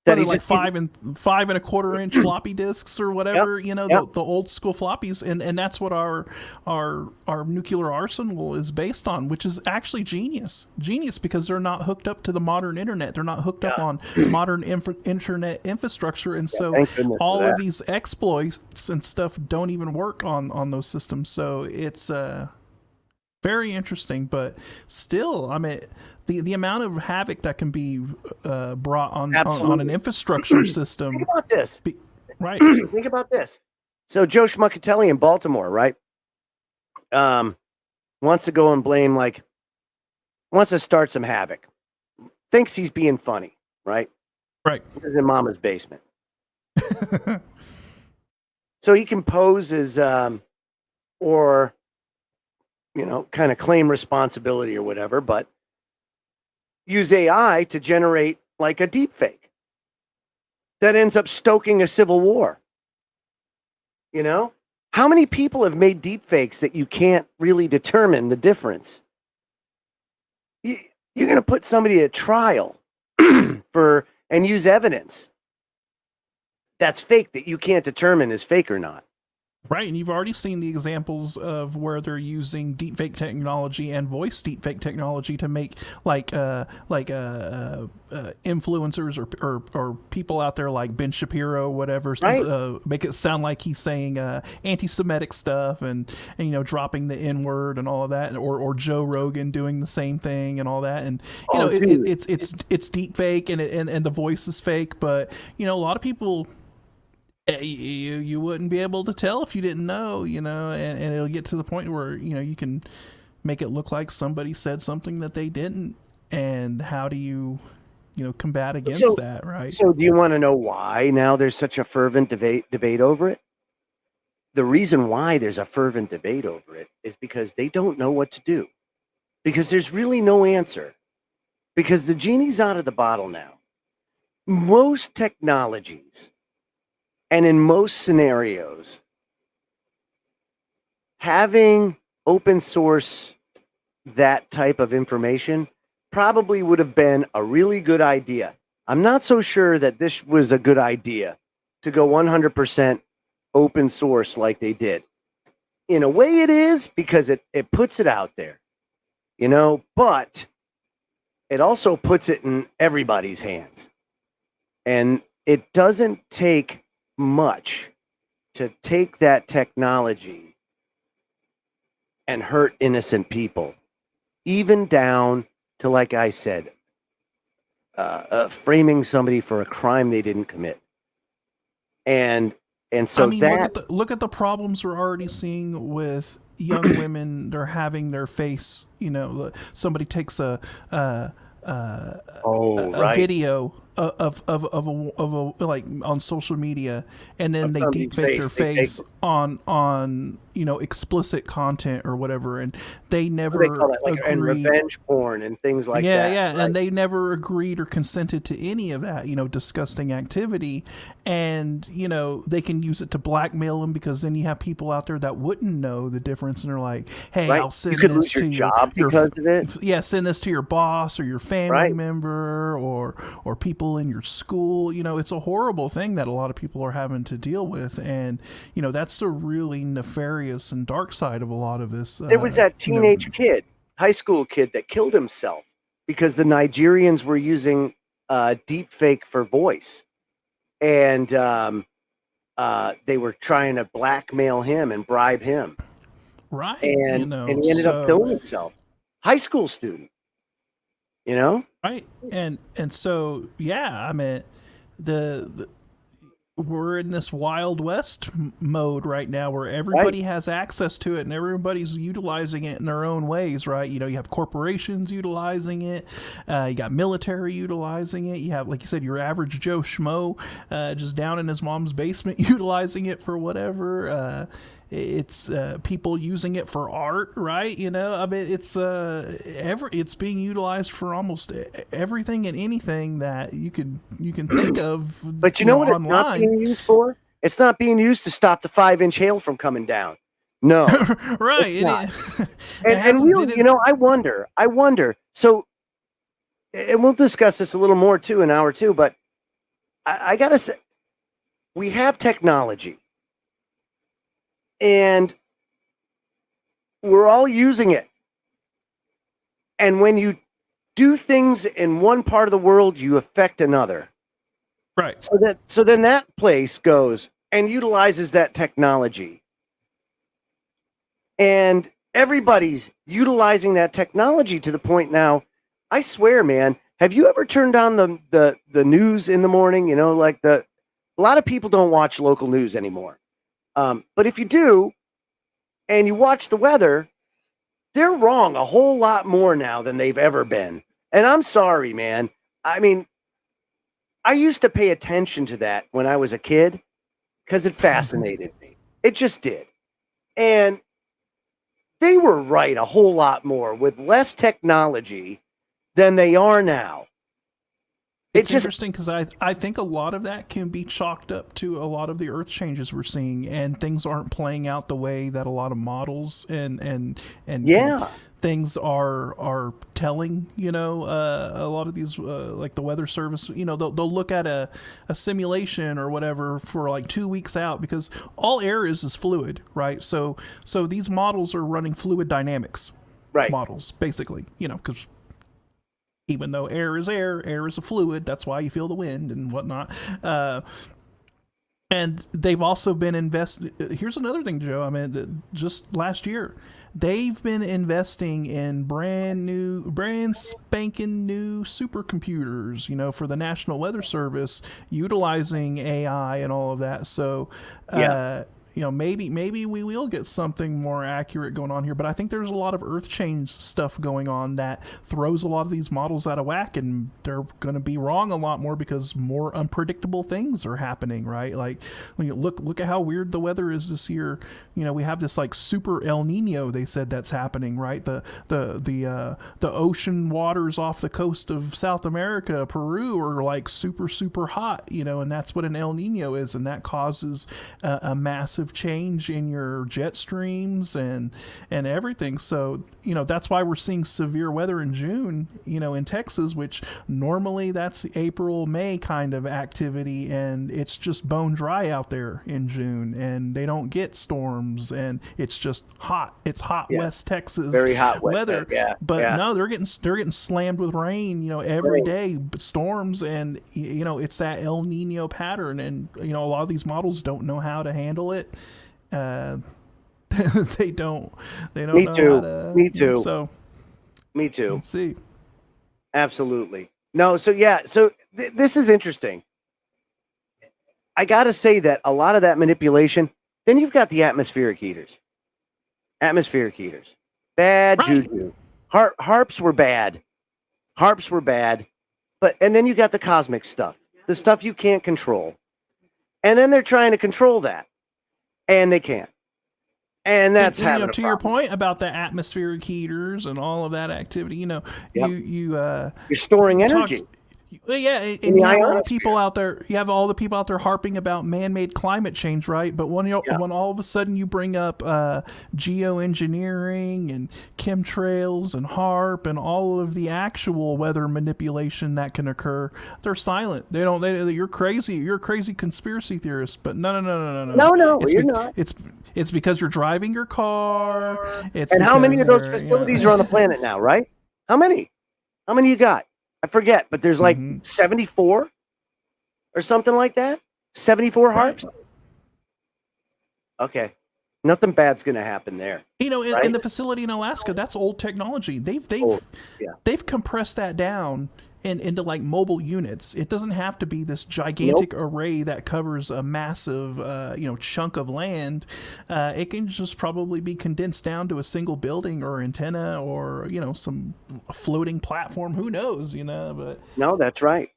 That like 5 1/4 inch floppy disks or whatever, the old school floppies, and that's what our nuclear arsenal is based on, which is actually genius because they're not hooked up to the modern internet, they're not hooked up on modern internet infrastructure, and so all of these exploits and stuff don't even work on those systems. So it's very interesting, but still, I mean, the amount of havoc that can be brought on an infrastructure system. Think about this. Right. Think about this. So Joe Schmuckatelli in Baltimore, right? Wants to go and blame, wants to start some havoc. Thinks he's being funny, right? Right. He's in Mama's basement. So he can pose as, or, kind of claim responsibility or whatever, but use AI to generate like a deep fake that ends up stoking a civil war. How many people have made deep fakes that you can't really determine the difference? You're going to put somebody at trial and use evidence that's fake that you can't determine is fake or not. Right, and you've already seen the examples of where they're using deepfake technology and voice deepfake technology to make influencers or people out there like Ben Shapiro, whatever, Right. make it sound like he's saying anti-Semitic stuff and dropping the N-word and all of that, or Joe Rogan doing the same thing and all that, and it's deepfake and the voice is fake, but a lot of people. You wouldn't be able to tell if you didn't know, and it'll get to the point where, you can make it look like somebody said something that they didn't. And how do you, combat against that, right? So do you want to know why now there's such a fervent debate over it? The reason why there's a fervent debate over it is because they don't know what to do. Because there's really no answer. Because the genie's out of the bottle now. Most technologies, and in most scenarios, having open source that type of information probably would have been a really good idea. I'm not so sure that this was a good idea to go 100% open source like they did. In a way it is, because it puts it out there, but it also puts it in everybody's hands. And it doesn't take much to take that technology and hurt innocent people, even down to, like I said, framing somebody for a crime they didn't commit. And so look at the problems we're already seeing with young women. They're having their face, somebody takes a video of a like on social media, and then they deepfake their face on explicit content or whatever, and they never agreed. And revenge porn and things like that. Yeah, right? And they never agreed or consented to any of that, disgusting activity, and they can use it to blackmail them, because then you have people out there that wouldn't know the difference, and they're like, "Hey, right. I'll send you could this lose your to job because of it. Yeah, send this to your boss or your family member or people in your school." It's a horrible thing that a lot of people are having to deal with, and that's the really nefarious and dark side of a lot of this. There was that teenage kid, high school kid, that killed himself because the Nigerians were using deep fake for voice, and they were trying to blackmail him and bribe him. Right. And he ended up killing himself. High school student. Right. And so, yeah, I mean, we're in this Wild West mode right now where everybody has access to it and everybody's utilizing it in their own ways, right? You have corporations utilizing it. You got military utilizing it. You have, like you said, your average Joe Schmo just down in his mom's basement utilizing it for whatever. It's people using it for art, right? I mean, it's being utilized for almost everything and anything that you can think of. But you know what online. It's not being used for? It's not being used to stop the 5-inch hail from coming down. No, right? And really, I wonder. So, and we'll discuss this a little more too in hour 2. But I gotta say, we have technology. And we're all using it. And when you do things in one part of the world, you affect another. Right. So then that place goes and utilizes that technology. And everybody's utilizing that technology to the point now, I swear, man, have you ever turned on the news in the morning? A lot of people don't watch local news anymore. But if you do, and you watch the weather, they're wrong a whole lot more now than they've ever been. And I'm sorry, man. I mean, I used to pay attention to that when I was a kid because it fascinated me. It just did. And they were right a whole lot more with less technology than they are now. It's interesting because I think a lot of that can be chalked up to a lot of the earth changes we're seeing, and things aren't playing out the way that a lot of models and things are telling. A lot of these like the weather service, they'll look at a simulation or whatever for like 2 weeks out, because all air is fluid, right? So these models are running fluid dynamics models basically, because even though air is a fluid. That's why you feel the wind and whatnot. And they've also been invested. Here's another thing, Joe. I mean, just last year, they've been investing in brand spanking new supercomputers, for the National Weather Service, utilizing AI and all of that. So, maybe we will get something more accurate going on here, but I think there's a lot of earth change stuff going on that throws a lot of these models out of whack, and they're going to be wrong a lot more because more unpredictable things are happening, right? Like, when you look at how weird the weather is this year. We have this like super El Nino, they said, that's happening, right? The ocean waters off the coast of South America, Peru, are like super, super hot, and that's what an El Nino is, and that causes a massive change in your jet streams and everything. So that's why we're seeing severe weather in June, in Texas, which normally that's April, May kind of activity, and it's just bone dry out there in June, and they don't get storms, and it's just hot. It's hot West Texas, very hot weather. No, they're getting slammed with rain, every day, storms, and it's that El Nino pattern, and a lot of these models don't know how to handle it. They don't Me know too. how to, Me too. So Me too. let's see. Absolutely. No, so this is interesting. I got to say that a lot of that manipulation, then you've got the atmospheric heaters. Bad juju. Harps were bad. And then you got the cosmic stuff, the stuff you can't control. And then they're trying to control that, and they can't. And that's having to your point about the atmospheric heaters and all of that activity. You're storing energy. And you have all the people out there. You have all the people out there harping about man-made climate change, right? But when all of a sudden you bring up geoengineering and chemtrails and HARP and all of the actual weather manipulation that can occur, they're silent. You're crazy. You're a crazy conspiracy theorist. But no. No, you're not. It's because you're driving your car. And how many of those facilities are on the planet now, right? How many you got? I forget, but there's like 74 or something like that. 74 harps. Okay, nothing bad's gonna happen there. In the facility in Alaska, that's old technology. They've compressed that down into like mobile units. It doesn't have to be this gigantic array that covers a massive chunk of land. It can just probably be condensed down to a single building or antenna or some floating platform. Who knows? But no, that's right.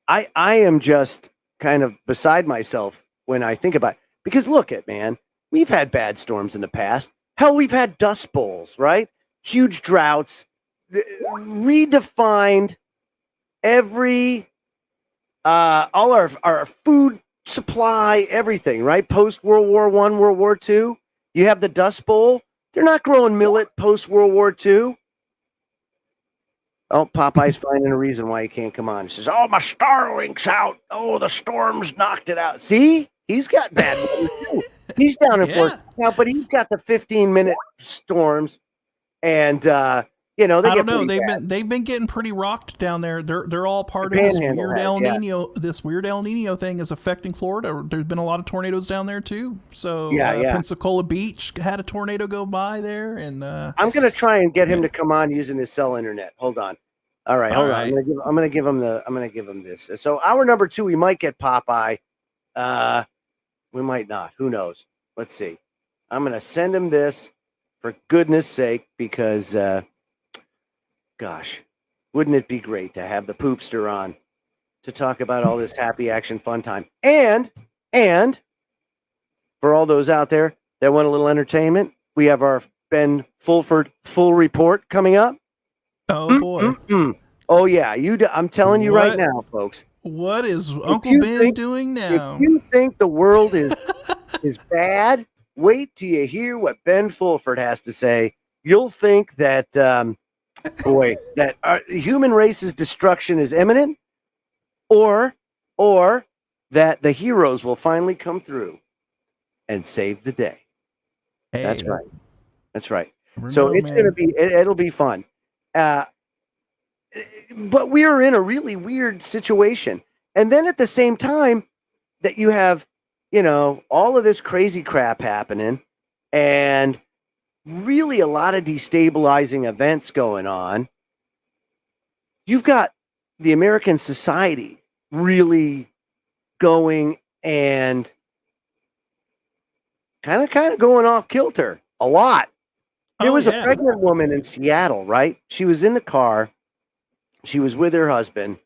I am just kind of beside myself when I think about it, because look man, we've had bad storms in the past. Hell, we've had dust bowls, right? Huge droughts. Redefined every all our food supply, everything, right? Post World War I, World War II, you have the Dust Bowl. They're not growing millet post World War II. Oh, Popeye's finding a reason why he can't come on. He says, "Oh, my Starlink's out. Oh, the storms knocked it out." See, he's got bad weather too. He's down in Florida now, but he's got the 15-minute storms, and I don't know. They've been getting pretty rocked down there. They're all part of this weird El Nino. This weird El Nino thing is affecting Florida. There's been a lot of tornadoes down there too. So Pensacola Beach had a tornado go by there, and I'm gonna try and get him to come on using his cell internet. Hold on. All right, hold on. I'm gonna give him this. So hour number 2, we might get Popeye. We might not. Who knows? Let's see. I'm gonna send him this for goodness sake, because. Gosh, wouldn't it be great to have the poopster on to talk about all this happy action fun time? And for all those out there that want a little entertainment, we have our Ben Fulford full report coming up. Oh boy. Oh yeah, I'm telling you right now, folks. What is Uncle Ben doing now? If you think the world is bad, wait till you hear what Ben Fulford has to say. You'll think that, that our human race's destruction is imminent, or that the heroes will finally come through and save the day. Hey, That's right. So it's going to be, it'll be fun. But we are in a really weird situation. And then at the same time that you have, all of this crazy crap happening and really a lot of destabilizing events going on, you've got the American society really going and kind of going off kilter a lot. There was a pregnant woman in Seattle, right? She was in the car. She was with her husband,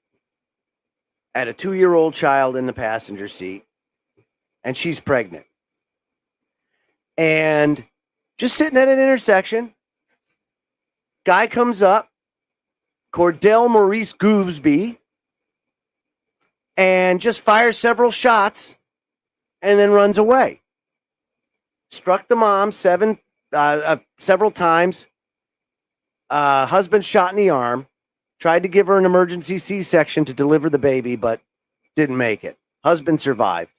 had a 2-year-old child in the passenger seat, and she's pregnant. And just sitting at an intersection, guy comes up, Cordell Maurice Gooseby, and just fires several shots and then runs away. Struck the mom several times. Husband shot in the arm. Tried to give her an emergency C-section to deliver the baby, but didn't make it. Husband survived.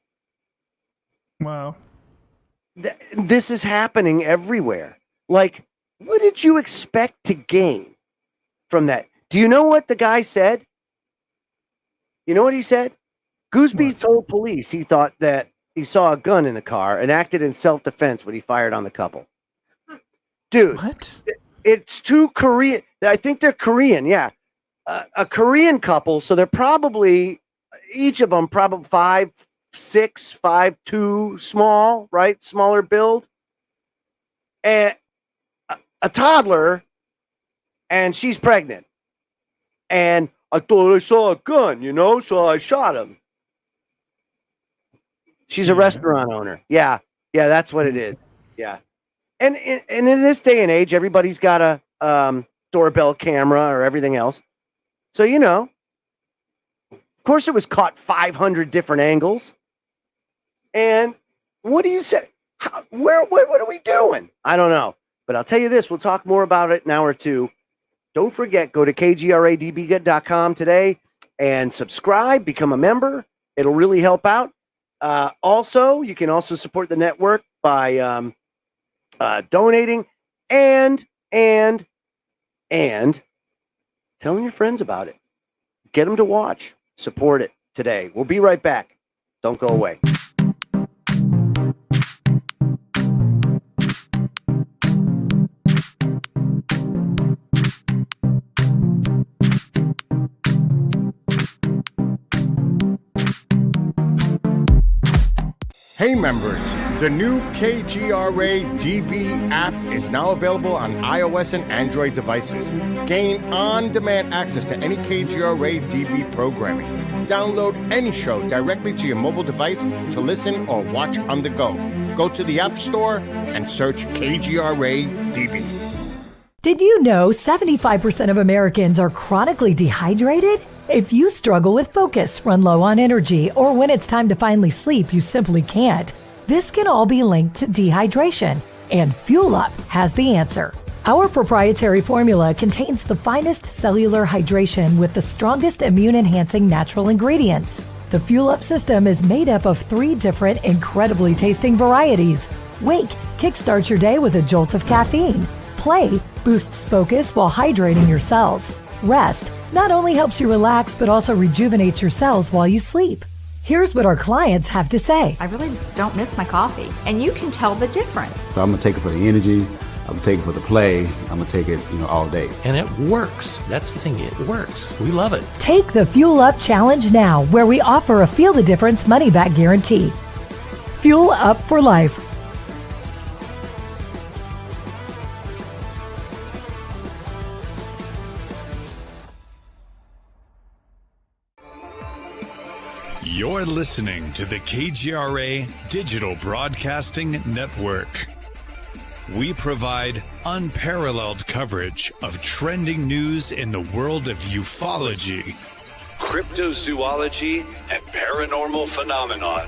Wow. This is happening everywhere. Like, what did you expect to gain from that? Do you know what the guy said? You know what he said? Gooseby told police he thought that he saw a gun in the car and acted in self-defense when he fired on the couple. Dude, what? It's two Korean. I think they're Korean. Yeah. A Korean couple. So they're probably, each of them probably 5'6", 5'2", small, right? Smaller build. And a toddler, and she's pregnant. And I thought I saw a gun, so I shot him. She's a restaurant owner. Yeah, that's what it is. Yeah. And in this day and age, everybody's got a doorbell camera or everything else. So, of course it was caught 500 different angles. And what do you say? What are we doing? I don't know. But I'll tell you this, we'll talk more about it in an hour or two. Don't forget, go to kgradb.com today and subscribe, become a member. It'll really help out. Also, you can also support the network by donating and telling your friends about it. Get them to watch. Support it today. We'll be right back. Don't go away. Hey members, the new KGRA DB app is now available on iOS and Android devices. Gain on-demand access to any KGRA DB programming. Download any show directly to your mobile device to listen or watch on the go. Go to the App Store and search KGRA DB. Did you know 75% of Americans are chronically dehydrated? If you struggle with focus, run low on energy, or when it's time to finally sleep, you simply can't, this can all be linked to dehydration, and Fuel Up has the answer. Our proprietary formula contains the finest cellular hydration with the strongest immune-enhancing natural ingredients. The Fuel Up system is made up of 3 different incredibly tasting varieties. Wake kickstarts your day with a jolt of caffeine. Play boosts focus while hydrating your cells. Rest not only helps you relax, but also rejuvenates your cells while you sleep. Here's what our clients have to say. I really don't miss my coffee, and you can tell the difference. So I'm going to take it for the energy. I'm going to take it for the play. I'm going to take it, all day. And it works. That's the thing. It works. We love it. Take the Fuel Up Challenge now, where we offer a Feel the Difference money-back guarantee. Fuel Up for life. You're listening to the KGRA Digital Broadcasting Network. We provide unparalleled coverage of trending news in the world of ufology, cryptozoology, and paranormal phenomenon.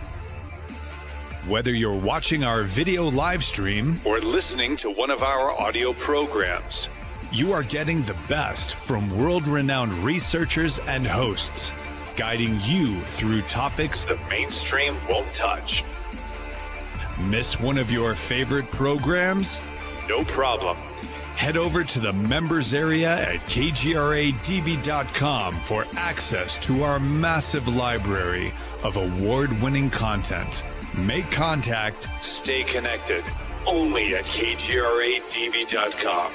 Whether you're watching our video live stream or listening to one of our audio programs, you are getting the best from world-renowned researchers and hosts, guiding you through topics the mainstream won't touch. Miss one of your favorite programs? No problem. Head over to the members area at kgradb.com for access to our massive library of award-winning content. Make contact, stay connected, only at kgradb.com.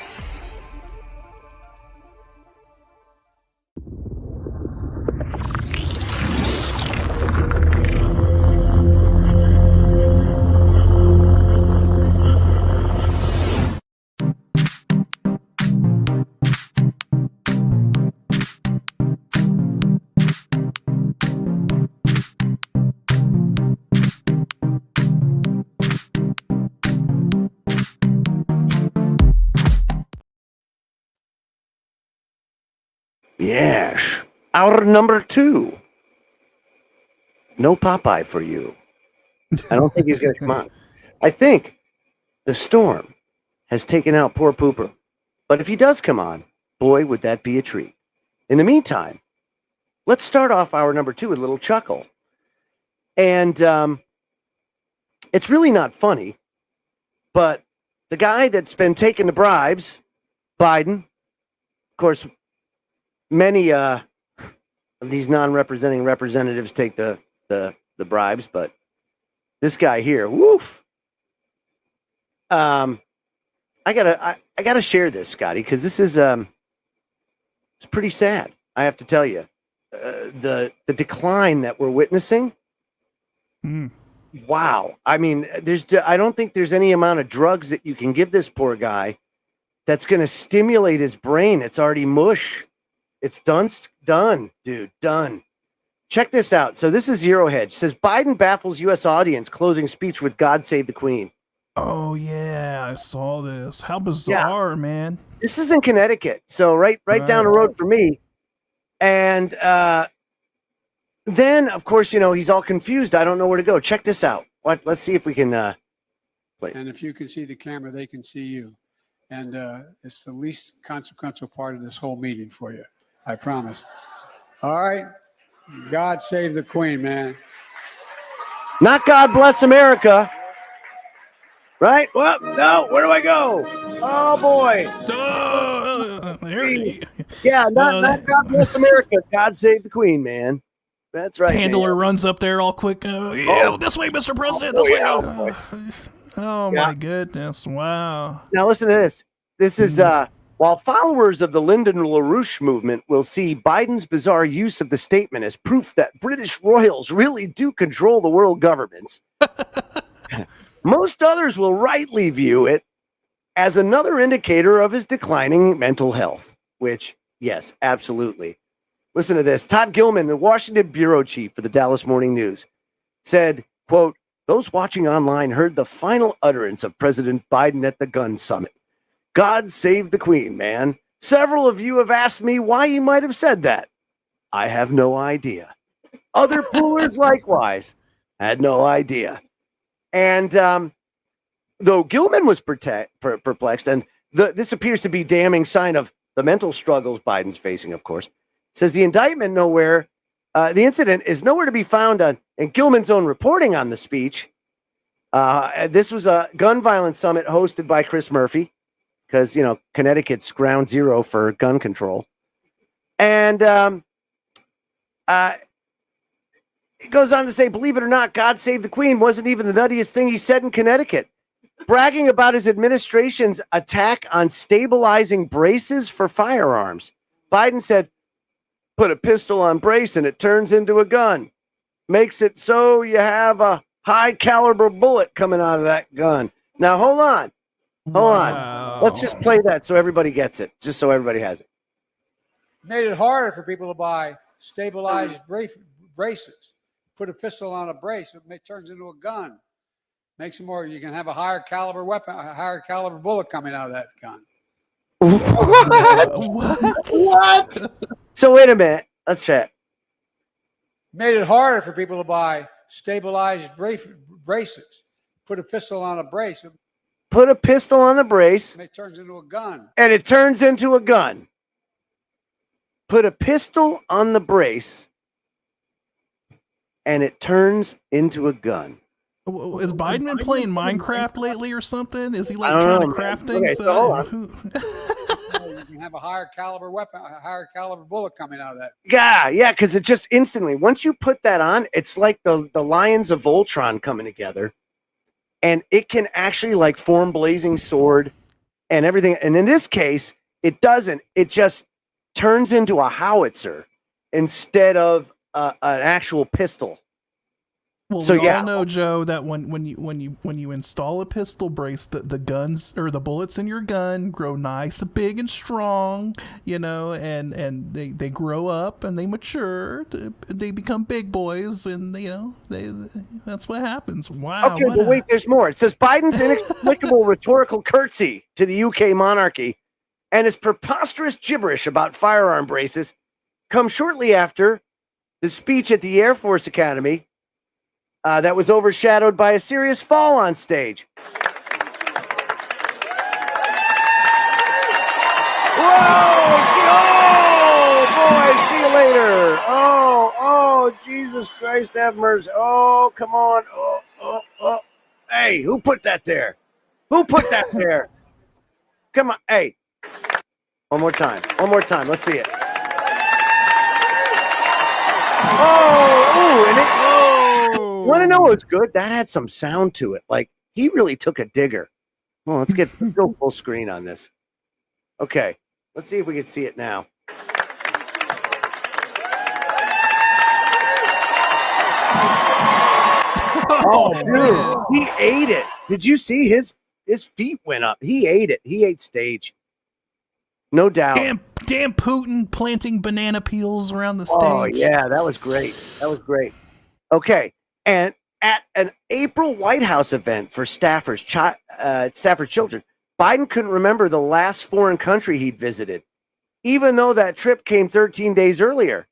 Yes. Our number 2. No Popeye for you. I don't think he's going to come on. I think the storm has taken out poor Pooper. But if he does come on, boy, would that be a treat. In the meantime, let's start off our number 2 with a little chuckle. And it's really not funny, but the guy that's been taking the bribes, Biden, of course, many of these non-representing representatives take the bribes, but this guy here, woof. I gotta share this, Scotty, because this is it's pretty sad. I have to tell you, the decline that we're witnessing. Wow. I mean, I don't think there's any amount of drugs that you can give this poor guy that's going to stimulate his brain. It's already mush. It's done, dude, done. Check this out. So this is Zero Hedge. It says Biden baffles U.S. audience closing speech with God Save the Queen. Oh, yeah, I saw this. How bizarre, man. This is in Connecticut, so right down the road for me. And then, of course, he's all confused. I don't know where to go. Check this out. Let's see if we can play. And if you can see the camera, they can see you. And it's the least consequential part of this whole meeting for you. I promise. All right. God save the Queen, man. Not God bless America. Right? Well, no. Where do I go? Oh, boy. Yeah, not God bless America. God save the Queen, man. That's right. Handler runs up there all quick. This way, Mr. President. This way. Oh, my goodness. Wow. Now, listen to this. This is while followers of the Lyndon LaRouche movement will see Biden's bizarre use of the statement as proof that British royals really do control the world governments, most others will rightly view it as another indicator of his declining mental health, which, yes, absolutely. Listen to this. Todd Gilman, the Washington bureau chief for the Dallas Morning News, said, quote, "Those watching online heard the final utterance of President Biden at the gun summit. God save the Queen, man. Several of you have asked me why he might have said that. I have no idea. Other foolers likewise had no idea." And though Gilman was perplexed, and this appears to be damning sign of the mental struggles Biden's facing, of course, says the indictment the incident is nowhere to be found in Gilman's own reporting on the speech. This was a gun violence summit hosted by Chris Murphy, because, Connecticut's ground zero for gun control. And it goes on to say, believe it or not, God Save the Queen wasn't even the nuttiest thing he said in Connecticut. Bragging about his administration's attack on stabilizing braces for firearms. Biden said, put a pistol on brace and it turns into a gun. Makes it so you have a high caliber bullet coming out of that gun. Now, hold on. Let's just play that so everybody gets it, just so everybody has it. Made it harder for people to buy stabilized braces. Put a pistol on a brace, it turns into a gun. Make some more. You can have a higher caliber weapon, a higher caliber bullet coming out of that gun. What? So wait a minute. Let's check. Made it harder for people to buy stabilized braces. Put a pistol on a brace. Put a pistol on the brace. And it turns into a gun. And it turns into a gun. Put a pistol on the brace. And it turns into a gun. Has Biden been playing Minecraft lately or something? Is he like trying to craft things? Okay, so hold on. You can have a higher caliber weapon, a higher caliber bullet coming out of that. Yeah, because it just instantly, once you put that on, it's like the Lions of Voltron coming together. And it can actually like form blazing sword and everything. And in this case, it doesn't. It just turns into a howitzer instead of an actual pistol. Well, so we all know, Joe, that when you install a pistol brace, the guns or the bullets in your gun grow nice, big, and strong, and they grow up and they mature, they become big boys, and that's what happens. Wow. Okay, but wait, there's more. It says Biden's inexplicable rhetorical curtsy to the UK monarchy and his preposterous gibberish about firearm braces come shortly after the speech at the Air Force Academy. That was overshadowed by a serious fall on stage. Whoa! Oh, boy, see you later. Oh, Jesus Christ, have mercy. Oh, come on. Oh. Hey, who put that there? Who put that there? Come on. Hey. One more time. Let's see it. Oh, and it. Want to know what's good? That had some sound to it. Like he really took a digger. Well, let's go full screen on this. Okay, let's see if we can see it now. Oh, dude, he ate it. Did you see his feet went up? He ate it. He ate stage. No doubt. Damn Putin planting banana peels around the stage. Oh yeah, that was great. Okay. And at an April White House event for staffers' children, Biden couldn't remember the last foreign country he'd visited, even though that trip came 13 days earlier.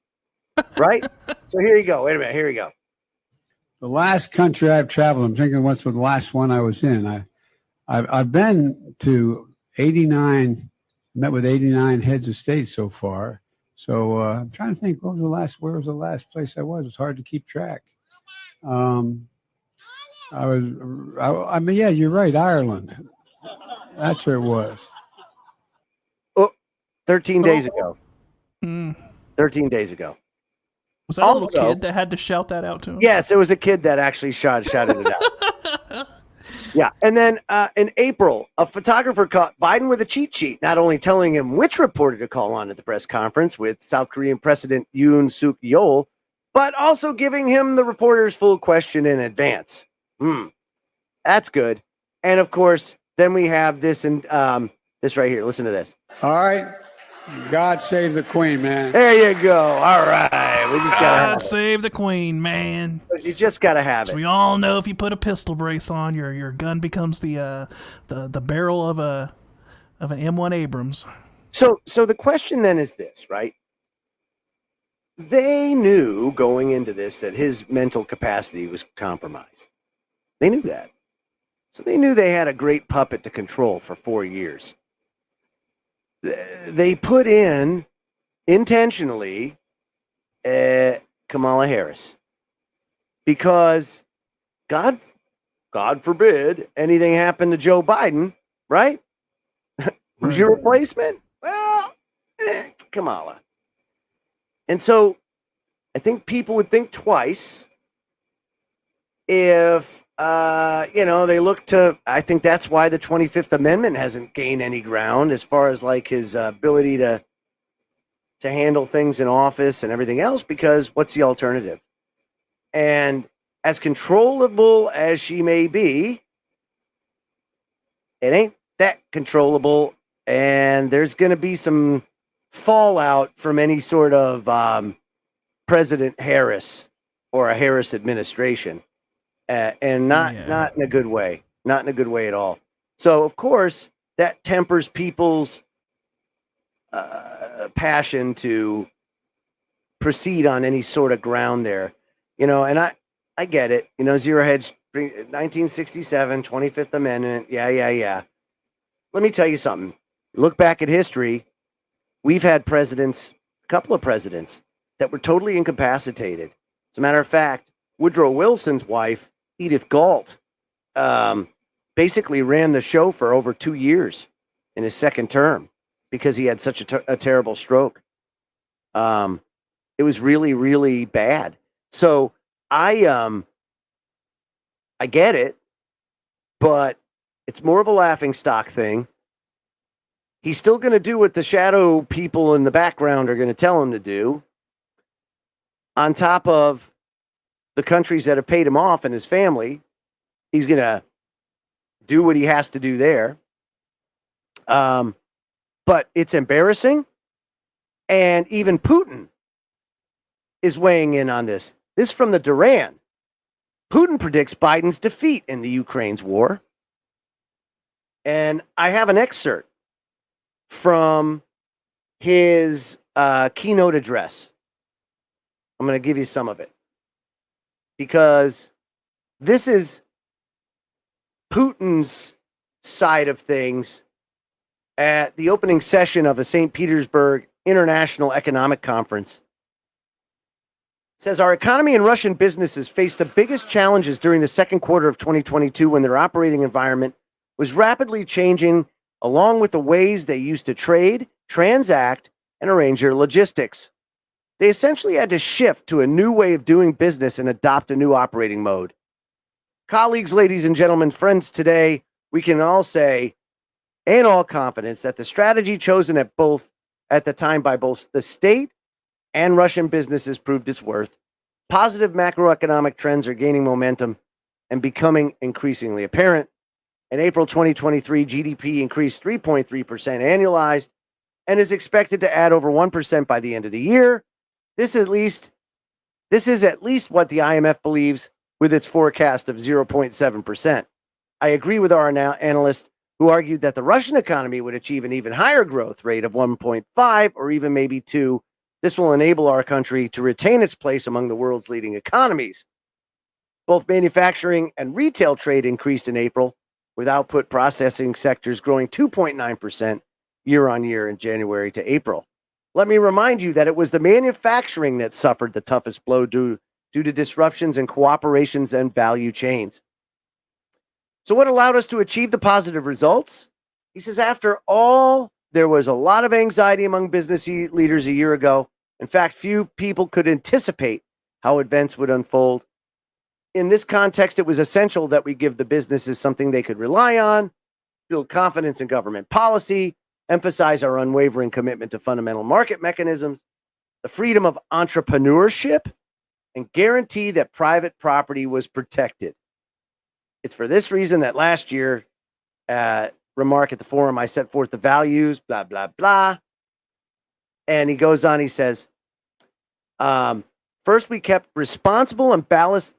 Right? So here you go. Wait a minute. Here we go. The last country I've traveled, I'm thinking what's the last one I was in. I've been to 89, met with 89 heads of state so far. So I'm trying to think, where was the last place I was? It's hard to keep track. Yeah, you're right. Ireland. That's where it was. Oh, 13 days ago. 13 days ago. Was that a little kid that had to shout that out to him? Yes, it was a kid that actually shouted it out. Yeah. And then in April, a photographer caught Biden with a cheat sheet, not only telling him which reporter to call on at the press conference with South Korean President Yoon Suk Yeol, but also giving him the reporter's full question in advance. That's good. And of course, then we have this and this right here. Listen to this. All right. God save the Queen, man. There you go. All right. We just gotta God save the Queen, man. You just gotta have it. We all know if you put a pistol brace on, your gun becomes the barrel of an M1 Abrams. So the question then is this, right? They knew going into this that his mental capacity was compromised. They knew that. So they knew they had a great puppet to control for 4 years. They put in, intentionally, Kamala Harris. Because, God forbid, anything happened to Joe Biden, right? Who's your replacement? Well, Kamala. And so I think people would think twice if, they look to, I think that's why the 25th Amendment hasn't gained any ground as far as like his ability to handle things in office and everything else, because what's the alternative? And as controllable as she may be, it ain't that controllable. And there's going to be some fallout from any sort of President Harris or a Harris administration. and not in a good way, not in a good way at all. So, of course, that tempers people's passion to proceed on any sort of ground there, and I get it, zero hedge, 1967, 25th Amendment. Yeah. Let me tell you something. Look back at history. We've had presidents, a couple of presidents that were totally incapacitated. As a matter of fact, Woodrow Wilson's wife, Edith Galt, basically ran the show for over 2 years in his second term because he had such a terrible stroke. It was really, really bad. So I get it, but it's more of a laughing stock thing. He's still going to do what the shadow people in the background are going to tell him to do, on top of the countries that have paid him off and his family. He's going to do what he has to do there. But it's embarrassing. And even Putin is weighing in on this. This from the Duran. Putin predicts Biden's defeat in the Ukraine's war. And I have an excerpt from his keynote address. I'm going to give you some of it, because this is Putin's side of things at the opening session of a St. Petersburg International Economic Conference. It says, our economy and Russian businesses faced the biggest challenges during the second quarter of 2022, when their operating environment was rapidly changing, along with the ways they used to trade, transact, and arrange their logistics. They essentially had to shift to a new way of doing business and adopt a new operating mode. Colleagues, ladies and gentlemen, friends, today we can all say, in all confidence, that the strategy chosen at the time by both the state and Russian businesses proved its worth. Positive macroeconomic trends are gaining momentum and becoming increasingly apparent. In April 2023, GDP increased 3.3% annualized and is expected to add over 1% by the end of the year. This is at least what the IMF believes, with its forecast of 0.7%. I agree with our analyst who argued that the Russian economy would achieve an even higher growth rate of 1.5 or even maybe 2. This will enable our country to retain its place among the world's leading economies. Both manufacturing and retail trade increased in April, with output processing sectors growing 2.9% year on year in January to April. Let me remind you that it was the manufacturing that suffered the toughest blow due to disruptions in cooperations and value chains. So what allowed us to achieve the positive results? He says, after all, there was a lot of anxiety among business leaders a year ago. In fact, few people could anticipate how events would unfold. In this context, it was essential that we give the businesses something they could rely on, build confidence in government policy, emphasize our unwavering commitment to fundamental market mechanisms, the freedom of entrepreneurship, and guarantee that private property was protected. It's for this reason that last year, remark at the forum, I set forth the values, blah, blah, blah. And he goes on, he says, first, we kept responsible and balanced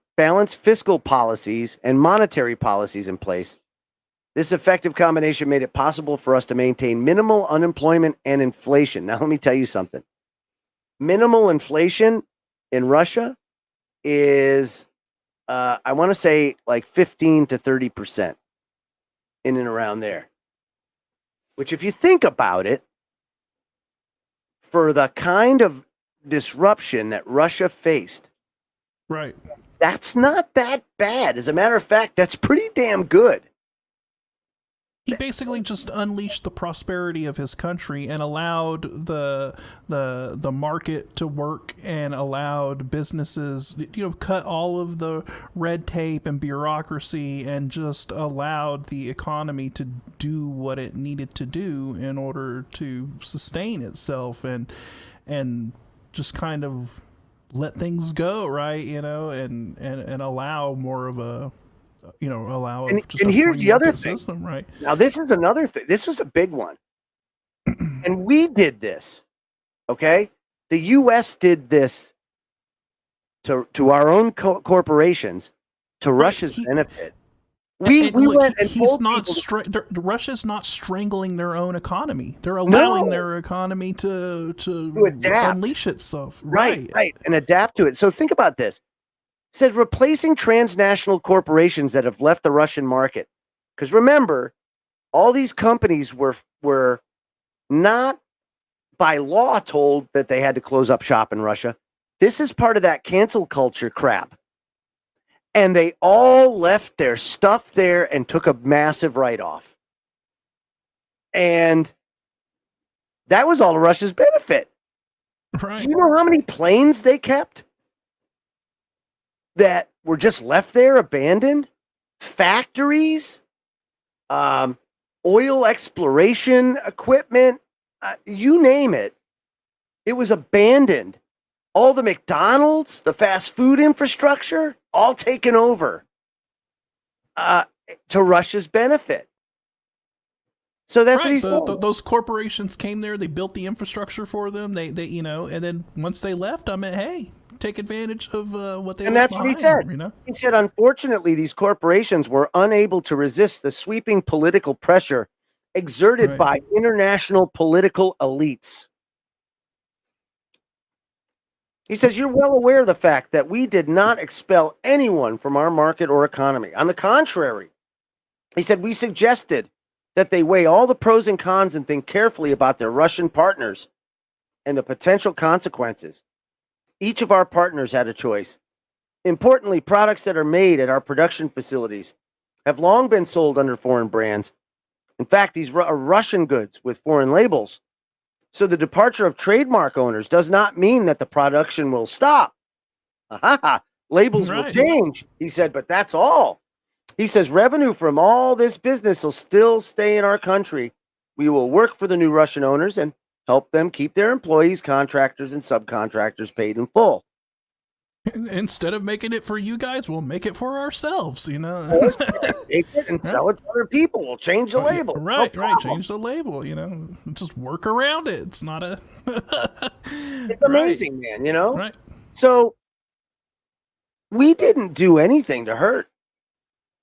fiscal policies and monetary policies in place. This effective combination made it possible for us to maintain minimal unemployment and inflation. Now, let me tell you something. Minimal inflation in Russia is, I want to say, like 15 to 30%, in and around there. Which, if you think about it, for the kind of disruption that Russia faced, right, that's not that bad. As a matter of fact, that's pretty damn good. He basically just unleashed the prosperity of his country and allowed the market to work, and allowed businesses, cut all of the red tape and bureaucracy, and just allowed the economy to do what it needed to do in order to sustain itself, and just kind of let things go, right? And allow more of a and here's the other thing. System, right? Now, this is another thing. This was a big one. And we did this, okay? The U.S. did this to our own corporations to Russia's benefit. We look, went and he's told not people Russia's not strangling their own economy. They're allowing their economy to adapt. unleash itself. Right, and adapt to it. So think about this. It says replacing transnational corporations that have left the Russian market. Because remember, all these companies were not by law told that they had to close up shop in Russia. This is part of that cancel culture crap. And they all left their stuff there and took a massive write-off. And that was all to Russia's benefit. Right. Do you know how many planes they kept that were just left there, abandoned? Factories, oil exploration equipment, you name it. It was abandoned. All the McDonald's, the fast food infrastructure, all taken over to Russia's benefit. So that's what he said. Those corporations came there, they built the infrastructure for them. They and then once they left, I mean, hey, take advantage of what they. And left that's what he behind, said. You know? He said, unfortunately, these corporations were unable to resist the sweeping political pressure exerted by international political elites. He says, you're well aware of the fact that we did not expel anyone from our market or economy. On the contrary, he said, we suggested that they weigh all the pros and cons and think carefully about their Russian partners and the potential consequences. Each of our partners had a choice. Importantly, products that are made at our production facilities have long been sold under foreign brands. In fact, these are Russian goods with foreign labels. So the departure of trademark owners does not mean that the production will stop. Labels will change, he said, but that's all. He says revenue from all this business will still stay in our country. We will work for the new Russian owners and help them keep their employees, contractors, and subcontractors paid in full. Instead of making it for you guys, we'll make it for ourselves, you know. Make it and sell it to other people. We'll change the label. Right. Change the label, you know. Just work around it. It's not a... It's amazing, man, you know? Right. So, we didn't do anything to hurt.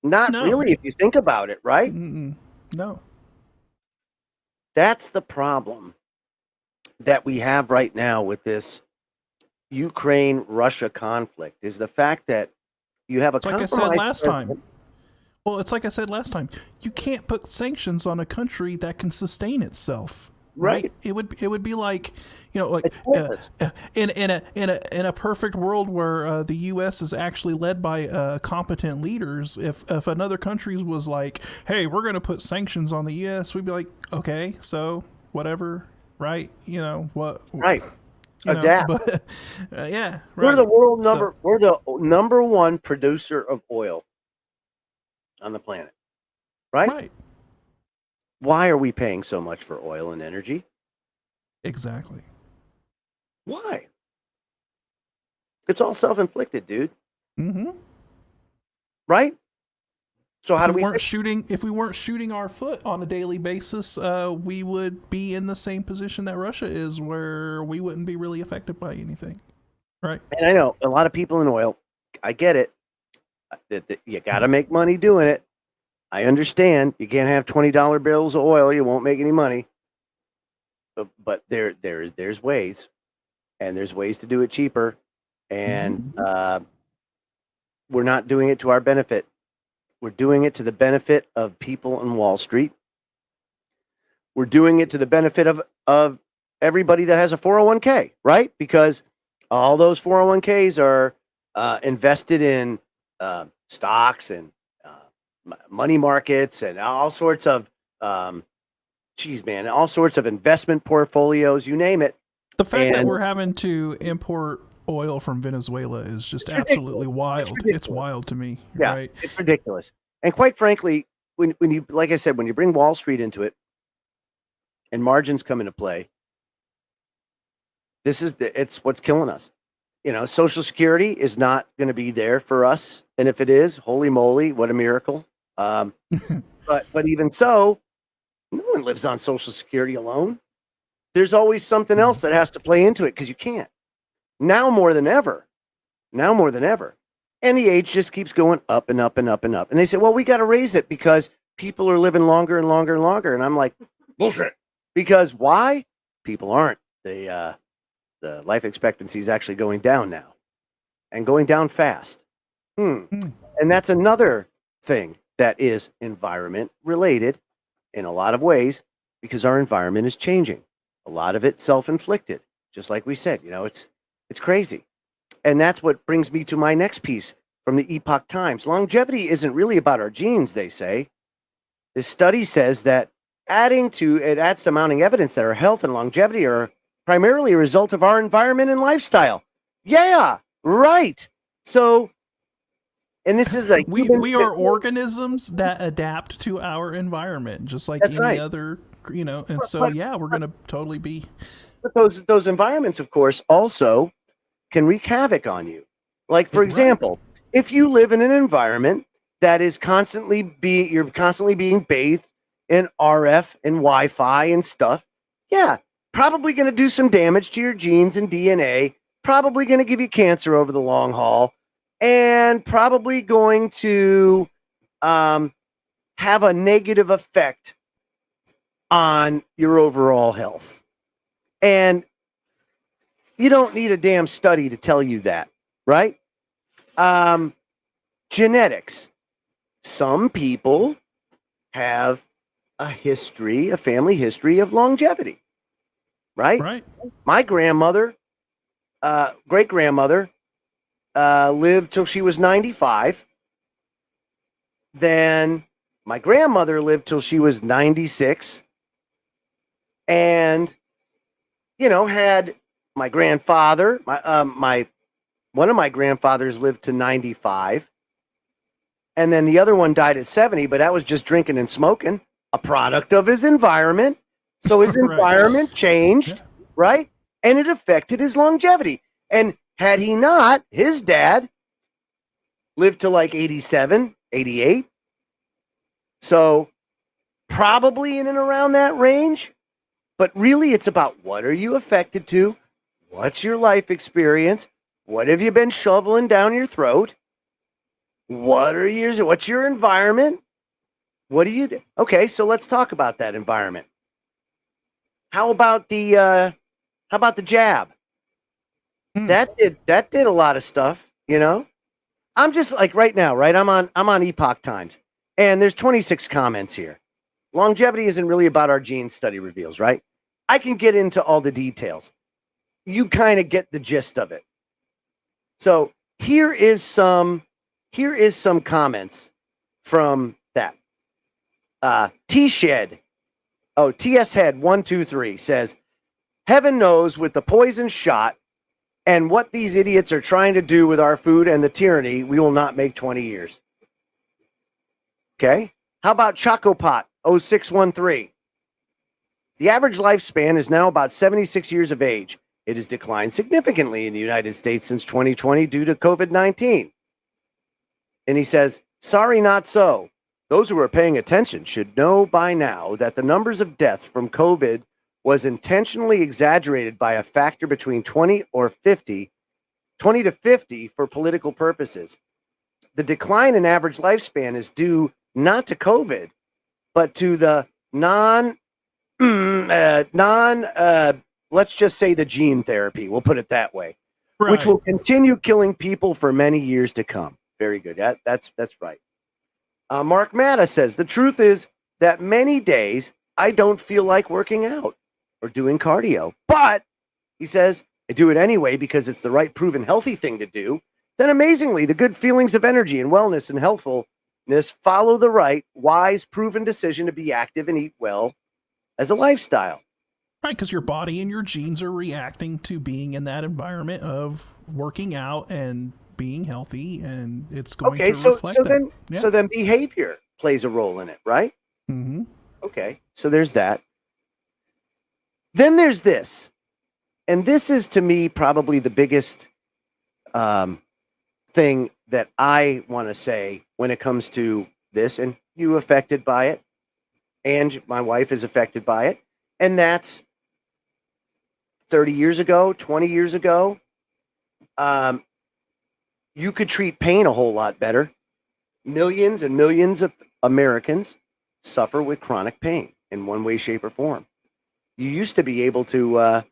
Not really, if you think about it, right? No. That's the problem that we have right now with this Ukraine-Russia conflict, is the fact that you have a compromise. Like I said last time. Well, it's like I said last time. You can't put sanctions on a country that can sustain itself. Right? It would be like, you know, like in a perfect world where the U.S. is actually led by competent leaders. If another country was like, hey, we're going to put sanctions on the U.S., we'd be like, okay, so whatever, right? You know what? Right. Adapt. But, yeah, right. We're the number one producer of oil on the planet, right? Why are we paying so much for oil and energy? Exactly. Why? It's all self-inflicted, dude. Mm-hmm. Right? So how if we weren't shooting our foot on a daily basis, we would be in the same position that Russia is, where we wouldn't be really affected by anything. Right. And I know a lot of people in oil, I get it. You got to make money doing it. I understand. You can't have $20 barrels of oil. You won't make any money. But there's ways, and there's ways to do it cheaper. And we're not doing it to our benefit. We're doing it to the benefit of people on Wall Street. We're doing it to the benefit of everybody that has a 401k, right? Because all those 401ks are invested in stocks and money markets and all sorts of, all sorts of investment portfolios, you name it. The fact that we're having to import oil from Venezuela is just absolutely wild. It's wild to me. Yeah, right? It's ridiculous. And quite frankly, when you, like I said, when you bring Wall Street into it and margins come into play, it's what's killing us. You know, Social Security is not going to be there for us. And if it is, holy moly, what a miracle. But even so, no one lives on Social Security alone. There's always something else that has to play into it because you can't. Now more than ever. And the age just keeps going up and up and up and up. And they say, well, we got to raise it because people are living longer and longer and longer. And I'm like, bullshit. Because why? People aren't. The life expectancy is actually going down now, and going down fast. And that's another thing that is environment related in a lot of ways, because our environment is changing. A lot of it self-inflicted, just like we said. It's crazy. And that's what brings me to my next piece from the Epoch Times. Longevity isn't really about our genes, they say. This study says that it adds to mounting evidence that our health and longevity are primarily a result of our environment and lifestyle. Yeah, right. So, and this is like we are organisms that adapt to our environment, just like any other, And so, we're going to totally be. But those environments, of course, also can wreak havoc on you. Like, for example, if you live in an environment that is you're constantly being bathed in RF and Wi-Fi and stuff, probably going to do some damage to your genes and DNA, probably going to give you cancer over the long haul, and probably going to have a negative effect on your overall health. And you don't need a damn study to tell you that, right? Genetics. Some people have a family history of longevity, right? Right. My grandmother, great-grandmother, lived till she was 95. Then my grandmother lived till she was 96. And, had my grandfather, one of my grandfathers lived to 95. And then the other one died at 70, but that was just drinking and smoking, a product of his environment. So his environment changed, right? And it affected his longevity. And had he not, his dad lived to like 87, 88. So probably in and around that range. But really, it's about what are you affected to? What's your life experience? What have you been shoveling down your throat? What's your environment? What do you do? Okay, so let's talk about that environment. How about the jab? That did a lot of stuff, I'm just like right now, right? I'm on Epoch Times, and there's 26 comments here. Longevity isn't really about our genes, study reveals, right? I can get into all the details. You kind of get the gist of it. So here is some comments from that. T-Shed, TS Head 123 says, heaven knows with the poison shot and what these idiots are trying to do with our food and the tyranny, we will not make 20 years. Okay. How about Chocopot 0613? The average lifespan is now about 76 years of age. It has declined significantly in the United States since 2020 due to COVID-19. And he says, sorry, not so. Those who are paying attention should know by now that the numbers of deaths from COVID was intentionally exaggerated by a factor between 20 to 50 for political purposes. The decline in average lifespan is due not to COVID, but to the let's just say the gene therapy. We'll put it that way, which will continue killing people for many years to come. Very good. That's right. Mark Matta says, the truth is that many days I don't feel like working out or doing cardio, but he says, I do it anyway because it's the right proven healthy thing to do. Then amazingly, the good feelings of energy and wellness and healthfulness follow the right, wise, proven decision to be active and eat well as a lifestyle. Right, because your body and your genes are reacting to being in that environment of working out and being healthy, and it's going to reflect that. So then behavior plays a role in it, right? Mm-hmm. Okay, so there's that. Then there's this, and this is to me probably the biggest thing that I want to say when it comes to this, and you affected by it, and my wife is affected by it, and that's 30 years ago, 20 years ago, you could treat pain a whole lot better. Millions and millions of Americans suffer with chronic pain in one way, shape, or form. You used to be able to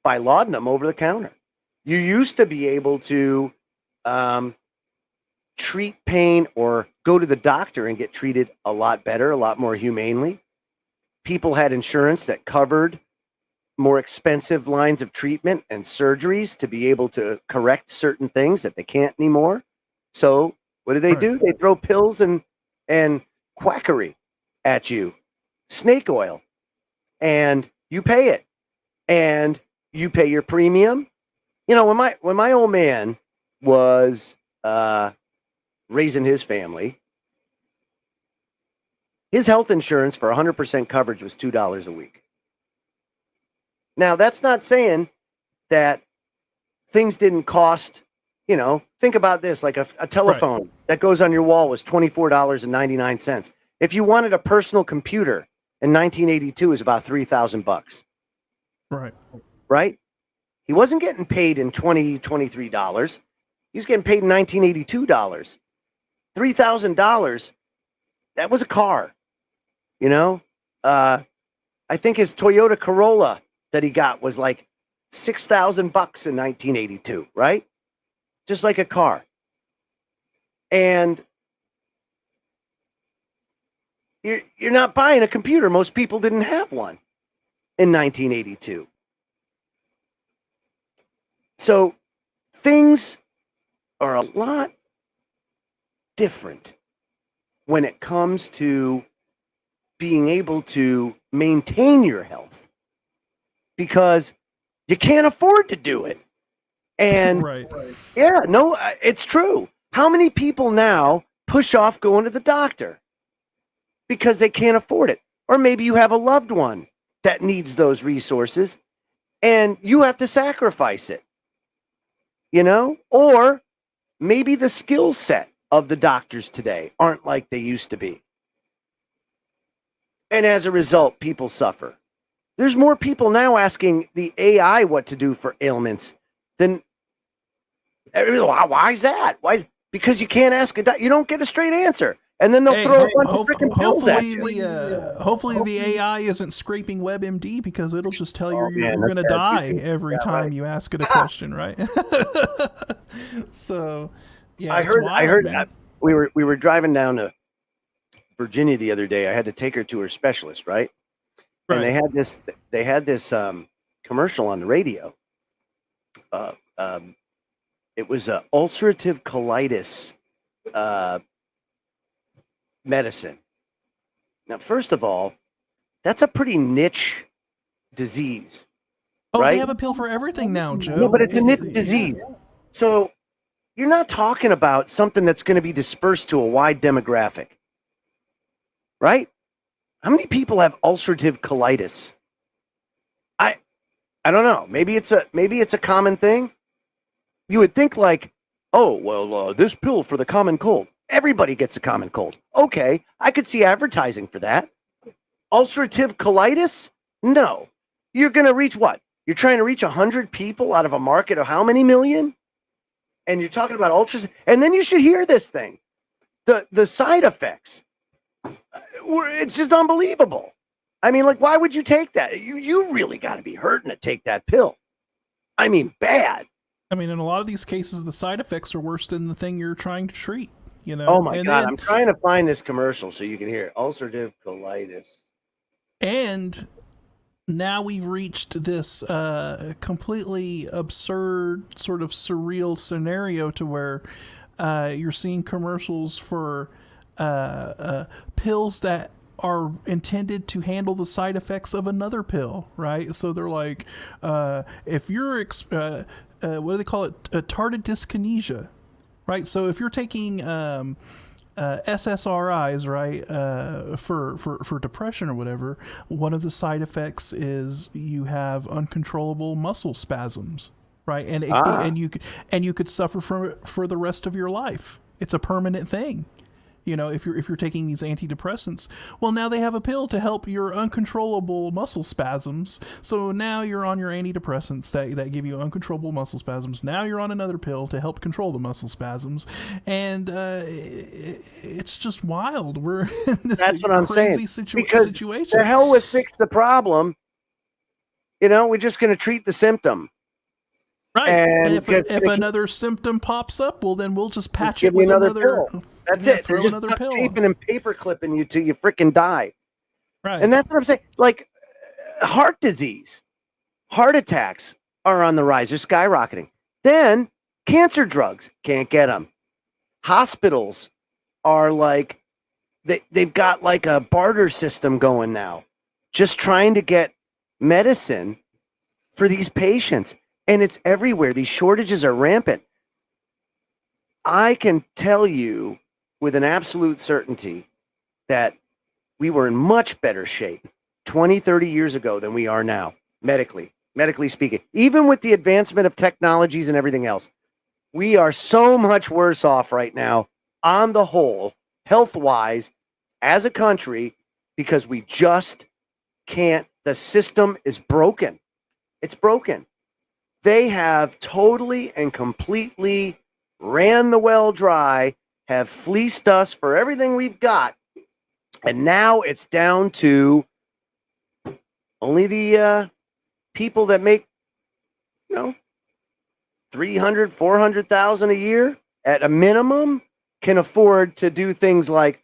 buy laudanum over the counter. You used to be able to treat pain or go to the doctor and get treated a lot better, a lot more humanely. People had insurance that covered more expensive lines of treatment and surgeries to be able to correct certain things that they can't anymore. So what do? They throw pills and quackery at you, snake oil, and you pay it, and you pay your premium. You know, when my old man was raising his family, his health insurance for 100% coverage was $2 a week. Now, that's not saying that things didn't cost, you know, think about this, like a telephone that goes on your wall was $24.99. If you wanted a personal computer in 1982, it was about $3,000. Right? He wasn't getting paid in $23. He was getting paid in $1982. $3,000, that was a car, you know? I think his Toyota Corolla that he got was like $6,000 in 1982, right? Just like a car. And you're not buying a computer. Most people didn't have one in 1982. So things are a lot different when it comes to being able to maintain your health, because you can't afford to do it. And yeah, no, it's true. How many people now push off going to the doctor because they can't afford it? Or maybe you have a loved one that needs those resources and you have to sacrifice it, you know? Or maybe the skill set of the doctors today aren't like they used to be. And as a result, people suffer. There's more people now asking the AI what to do for ailments than why is that? Why? Because you can't ask you don't get a straight answer, and then they'll throw a bunch of freaking pills at you. Hopefully the AI isn't scraping WebMD, because it'll just tell you you're going to die every time you ask it a question, right? So, yeah, I heard that we were driving down to Virginia the other day. I had to take her to her specialist, right? And they had this commercial on the radio. It was a ulcerative colitis medicine. Now, first of all, that's a pretty niche disease. Right? They have a pill for everything now, Joe. No, but it's a niche disease. So you're not talking about something that's going to be dispersed to a wide demographic, right? How many people have ulcerative colitis? I don't know. Maybe it's a common thing. You would think like, oh, well, this pill for the common cold. Everybody gets a common cold. Okay, I could see advertising for that. Ulcerative colitis? No. You're going to reach what? You're trying to reach 100 people out of a market of how many million? And you're talking about ulcers. And then you should hear this thing. The side effects. It's just unbelievable. I mean, like, why would you take that? You really got to be hurting to take that pill. I mean, bad. I mean, in a lot of these cases, the side effects are worse than the thing you're trying to treat, you know? Oh, my God. I'm trying to find this commercial so you can hear it. Ulcerative colitis. And now we've reached this completely absurd, sort of surreal scenario to where you're seeing commercials for pills that are intended to handle the side effects of another pill, right? So they're like, if you're, what do they call it? Tardive dyskinesia, right? So if you're taking SSRIs, right, for depression or whatever, one of the side effects is you have uncontrollable muscle spasms, right? And you could suffer from it for the rest of your life. It's a permanent thing. You know, if you're taking these antidepressants, well, now they have a pill to help your uncontrollable muscle spasms. So now you're on your antidepressants that give you uncontrollable muscle spasms. Now you're on another pill to help control the muscle spasms, and it's just wild. We're in this That's what I'm saying. Situation. The hell with fix the problem. You know, we're just going to treat the symptom. Right. And if another symptom pops up, well, then we'll just patch it with another pill. That's it. They're just taping and paper clipping you till you freaking die. Right. And that's what I'm saying. Like heart disease, heart attacks are on the rise. They're skyrocketing. Then cancer drugs, can't get them. Hospitals are like, they've got like a barter system going now, just trying to get medicine for these patients. And it's everywhere. These shortages are rampant. I can tell you with an absolute certainty that we were in much better shape 20, 30 years ago than we are now, medically speaking. Even with the advancement of technologies and everything else, we are so much worse off right now on the whole, health-wise, as a country, because we just can't. The system is broken. It's broken. They have totally and completely ran the well dry, have fleeced us for everything we've got. And now it's down to only the people that make, 300, 400,000 a year at a minimum can afford to do things like,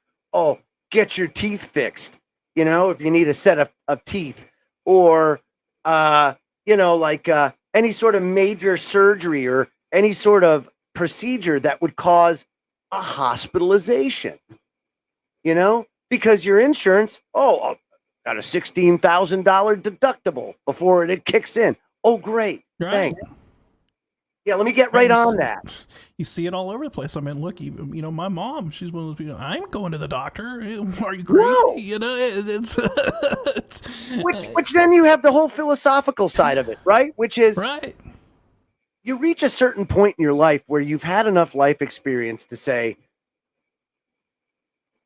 get your teeth fixed, if you need a set of teeth, or, any sort of major surgery or any sort of procedure that would cause a hospitalization, because your insurance, got a $16,000 deductible before it kicks in. Oh, great. Right. Thanks. Yeah, let me get right on that. You see it all over the place. I mean, look, my mom, she's one of those people, I'm going to the doctor. Are you crazy? No. It's which then you have the whole philosophical side of it, right? Which is, right. You reach a certain point in your life where you've had enough life experience to say,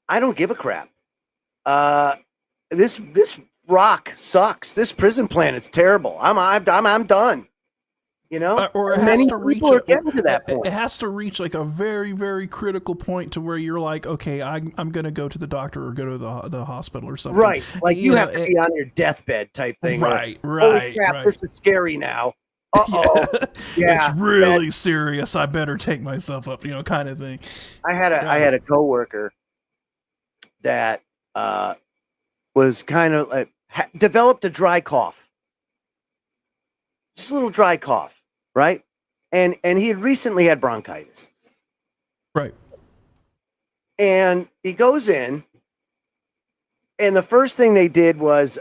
I don't give a crap. This rock sucks. This prison planet's terrible. I'm done. Or it has to reach to that point. It has to reach like a very, very critical point to where you're like, okay, I'm going to go to the doctor or go to the hospital or something. Right. Like you have to be on your deathbed type thing. Right. Holy crap, this is scary now. Uh-oh. Yeah. It's really serious. I better take myself up, kind of thing. I had a coworker that was kind of developed a dry cough. Just a little dry cough, right? And he had recently had bronchitis. Right. And he goes in, and the first thing they did was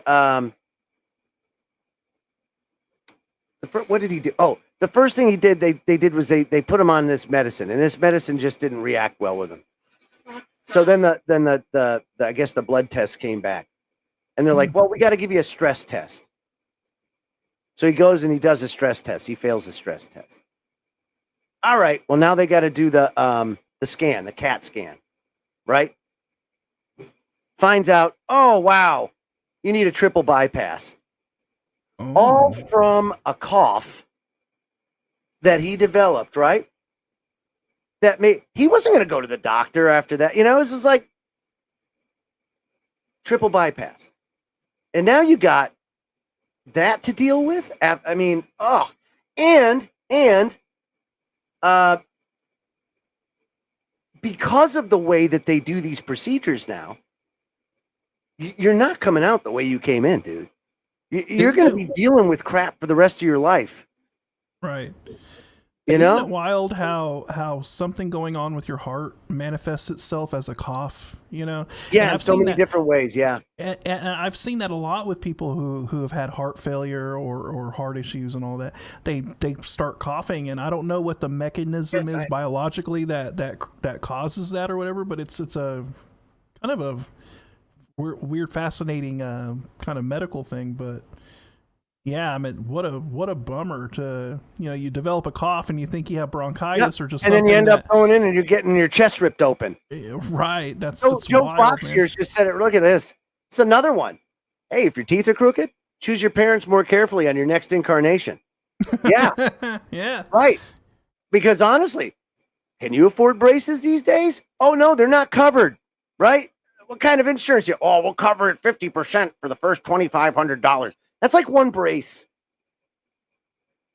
what did he do? Oh, the first thing they did was they put him on this medicine, and this medicine just didn't react well with him. So then the I guess the blood test came back, and they're like, well, we got to give you a stress test. So he goes and he does a stress test. He fails the stress test. All right. Well, now they got to do the scan, the CAT scan, right? Finds out, oh, wow, you need a triple bypass. Oh. All from a cough that he developed, right? He wasn't going to go to the doctor after that. This is like triple bypass. And now you got that to deal with. I mean, and because of the way that they do these procedures now, you're not coming out the way you came in, dude. You're going to be dealing with crap for the rest of your life. Right. Isn't it wild how something going on with your heart manifests itself as a cough, Yeah, in so many different ways, yeah. And I've seen that a lot with people who have had heart failure or heart issues and all that. They start coughing, and I don't know what the mechanism is biologically that causes that or whatever, but it's a kind of a weird fascinating kind of medical thing, but Yeah, I mean, what a bummer to, you develop a cough and you think you have bronchitis or just and something. then you end up going in and you're getting your chest ripped open. Right. That's Joe wild, Fox man. here just said it. Look at this. It's another one. Hey, if your teeth are crooked, choose your parents more carefully on your next incarnation. Yeah. Yeah. Right. Because honestly, can you afford braces these days? Oh, no, they're not covered. Right? What kind of insurance? We'll cover it 50% for the first $2,500. That's like one brace.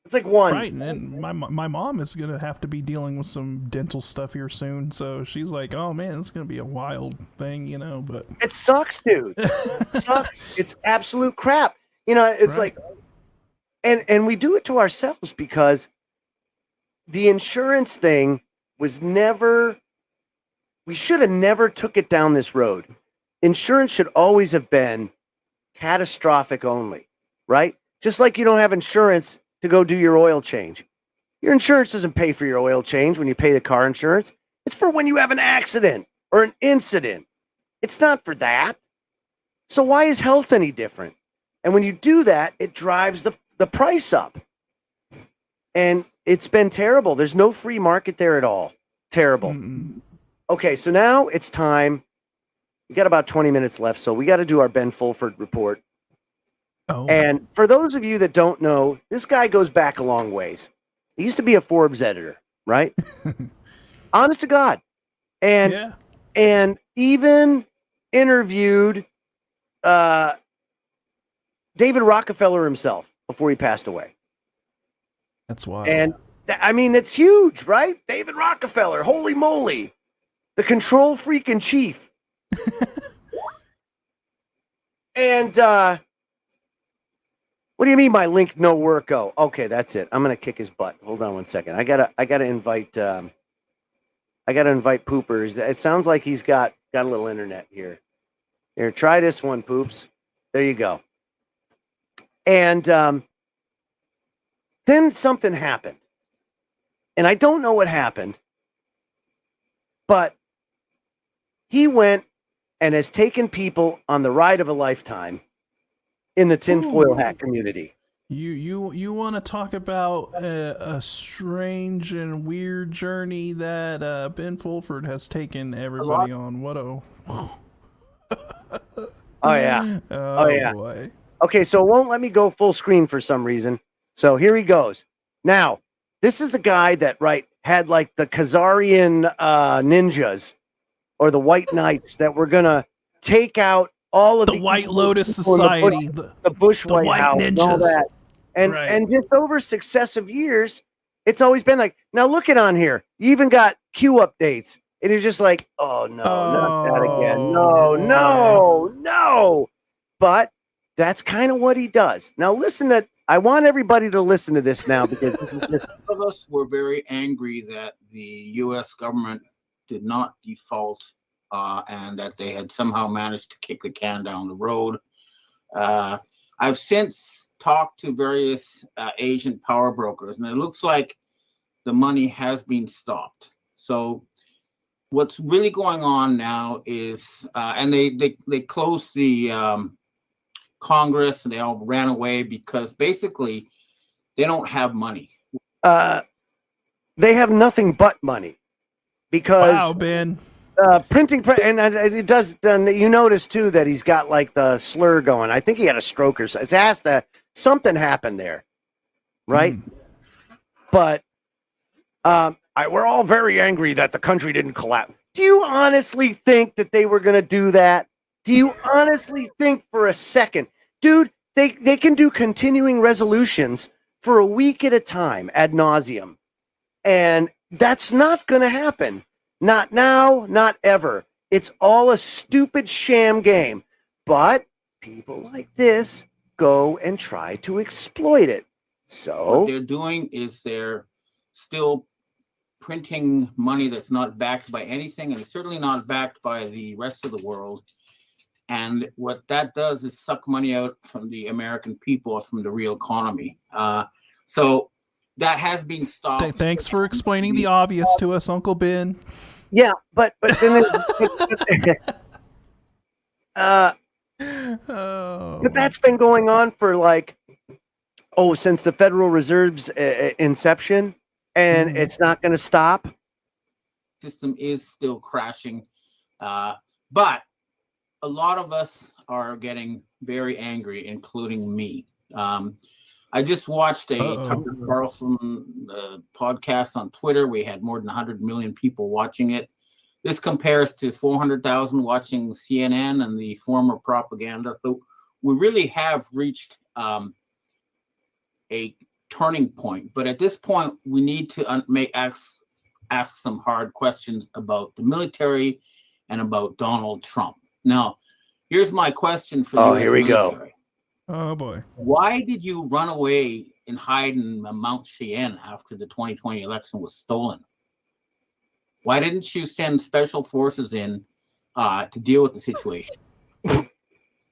It's like one. Right, and my mom is going to have to be dealing with some dental stuff here soon, so she's like, oh man, it's going to be a wild thing, but... It sucks, dude. It sucks. It's absolute crap. It's right. like... And we do it to ourselves because the insurance thing was never... We should have never took it down this road. Insurance should always have been catastrophic only, right? Just like you don't have insurance to go do your oil change. Your insurance doesn't pay for your oil change when you pay the car insurance. It's for when you have an accident or an incident. It's not for that. So why is health any different? And when you do that, it drives the price up. And it's been terrible. There's no free market there at all. Terrible. Mm-mm. Okay, so now it's time. We got about 20 minutes left, so we got to do our Ben Fulford report. Oh. And for those of you that don't know, this guy goes back a long ways. He used to be a Forbes editor, right? Honest to God. And even interviewed David Rockefeller himself before he passed away. That's wild. And that's huge, right? David Rockefeller, holy moly. The control freak in chief. And what do you mean my link no worko? Okay, that's it. I'm gonna kick his butt. Hold on one second. I gotta invite Poopers. It sounds like he's got a little internet here. Here, try this one, Poops. There you go. And then something happened. And I don't know what happened, but he went and has taken people on the ride of a lifetime in the tinfoil hat community. You want to talk about a strange and weird journey that Ben Fulford has taken everybody on? What a... Oh, yeah. Oh, yeah. Boy. Okay, so it won't let me go full screen for some reason. So here he goes. Now, this is the guy that, had like the Khazarian ninjas or the White Knights that were going to take out all of the White Lotus Society, the Bush White House, ninjas. and all that. And just over successive years, it's always been like, now look it on here. You even got Q updates. And you're just like, oh, no, not that again. No. But that's kind of what he does. Now, I want everybody to listen to this now because this is just... Some of us were very angry that the U.S. government did not default and that they had somehow managed to kick the can down the road. I've since talked to various Asian power brokers, and it looks like the money has been stopped. So what's really going on now is, and they closed the Congress and they all ran away because basically they don't have money. They have nothing but money because wow, Ben. Printing and it does. You notice too that he's got like the slur going. I think he had a stroke or something. It's has to something happened there, right? But we're all very angry that the country didn't collapse. Do you honestly think that they were going to do that? Do you honestly think for a second, dude? They can do continuing resolutions for a week at a time ad nauseum, and that's not going to happen. Not now, not ever. It's all a stupid sham game. But people like this go and try to exploit it. So what they're doing is they're still printing money that's not backed by anything, and certainly not backed by the rest of the world. And what that does is suck money out from the American people, from the real economy. So that has been stopped. Thanks for explaining the obvious to us, Uncle Ben. Yeah, but then but that's been going on for like since the Federal Reserve's inception, and it's not going to stop. System is still crashing, but a lot of us are getting very angry, including me. I just watched a Tucker Carlson podcast on Twitter. We had more than 100 million people watching it. This compares to 400,000 watching CNN and the former propaganda. So we really have reached a turning point. But at this point, we need to ask some hard questions about the military and about Donald Trump. Now, here's my question for you. Oh, here we go. Oh, boy. Why did you run away and hide in Mount Cheyenne after the 2020 election was stolen? Why didn't you send special forces in to deal with the situation?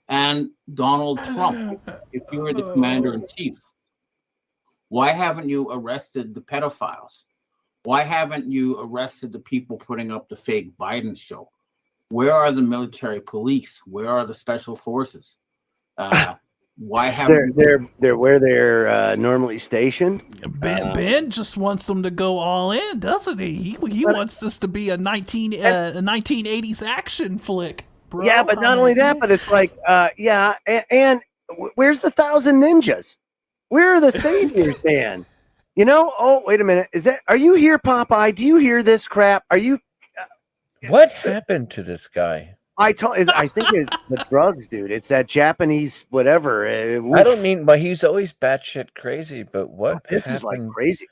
And Donald Trump, if you were the commander-in-chief, why haven't you arrested the pedophiles? Why haven't you arrested the people putting up the fake Biden show? Where are the military police? Where are the special forces? Why haven't they're where they're normally stationed? Ben just wants them to go all in, doesn't he? He wants this to be a 1980s action flick, bro. Yeah, but not only that, but it's like, and where's the 1,000 ninjas? Where are the saviors, man? You know? Oh, wait a minute. Are you here, Popeye? Do you hear this crap? Are you? What happened to this guy? I think it's the drugs, dude. It's that Japanese whatever. I don't mean, but he's always batshit crazy. But what? This is like crazy.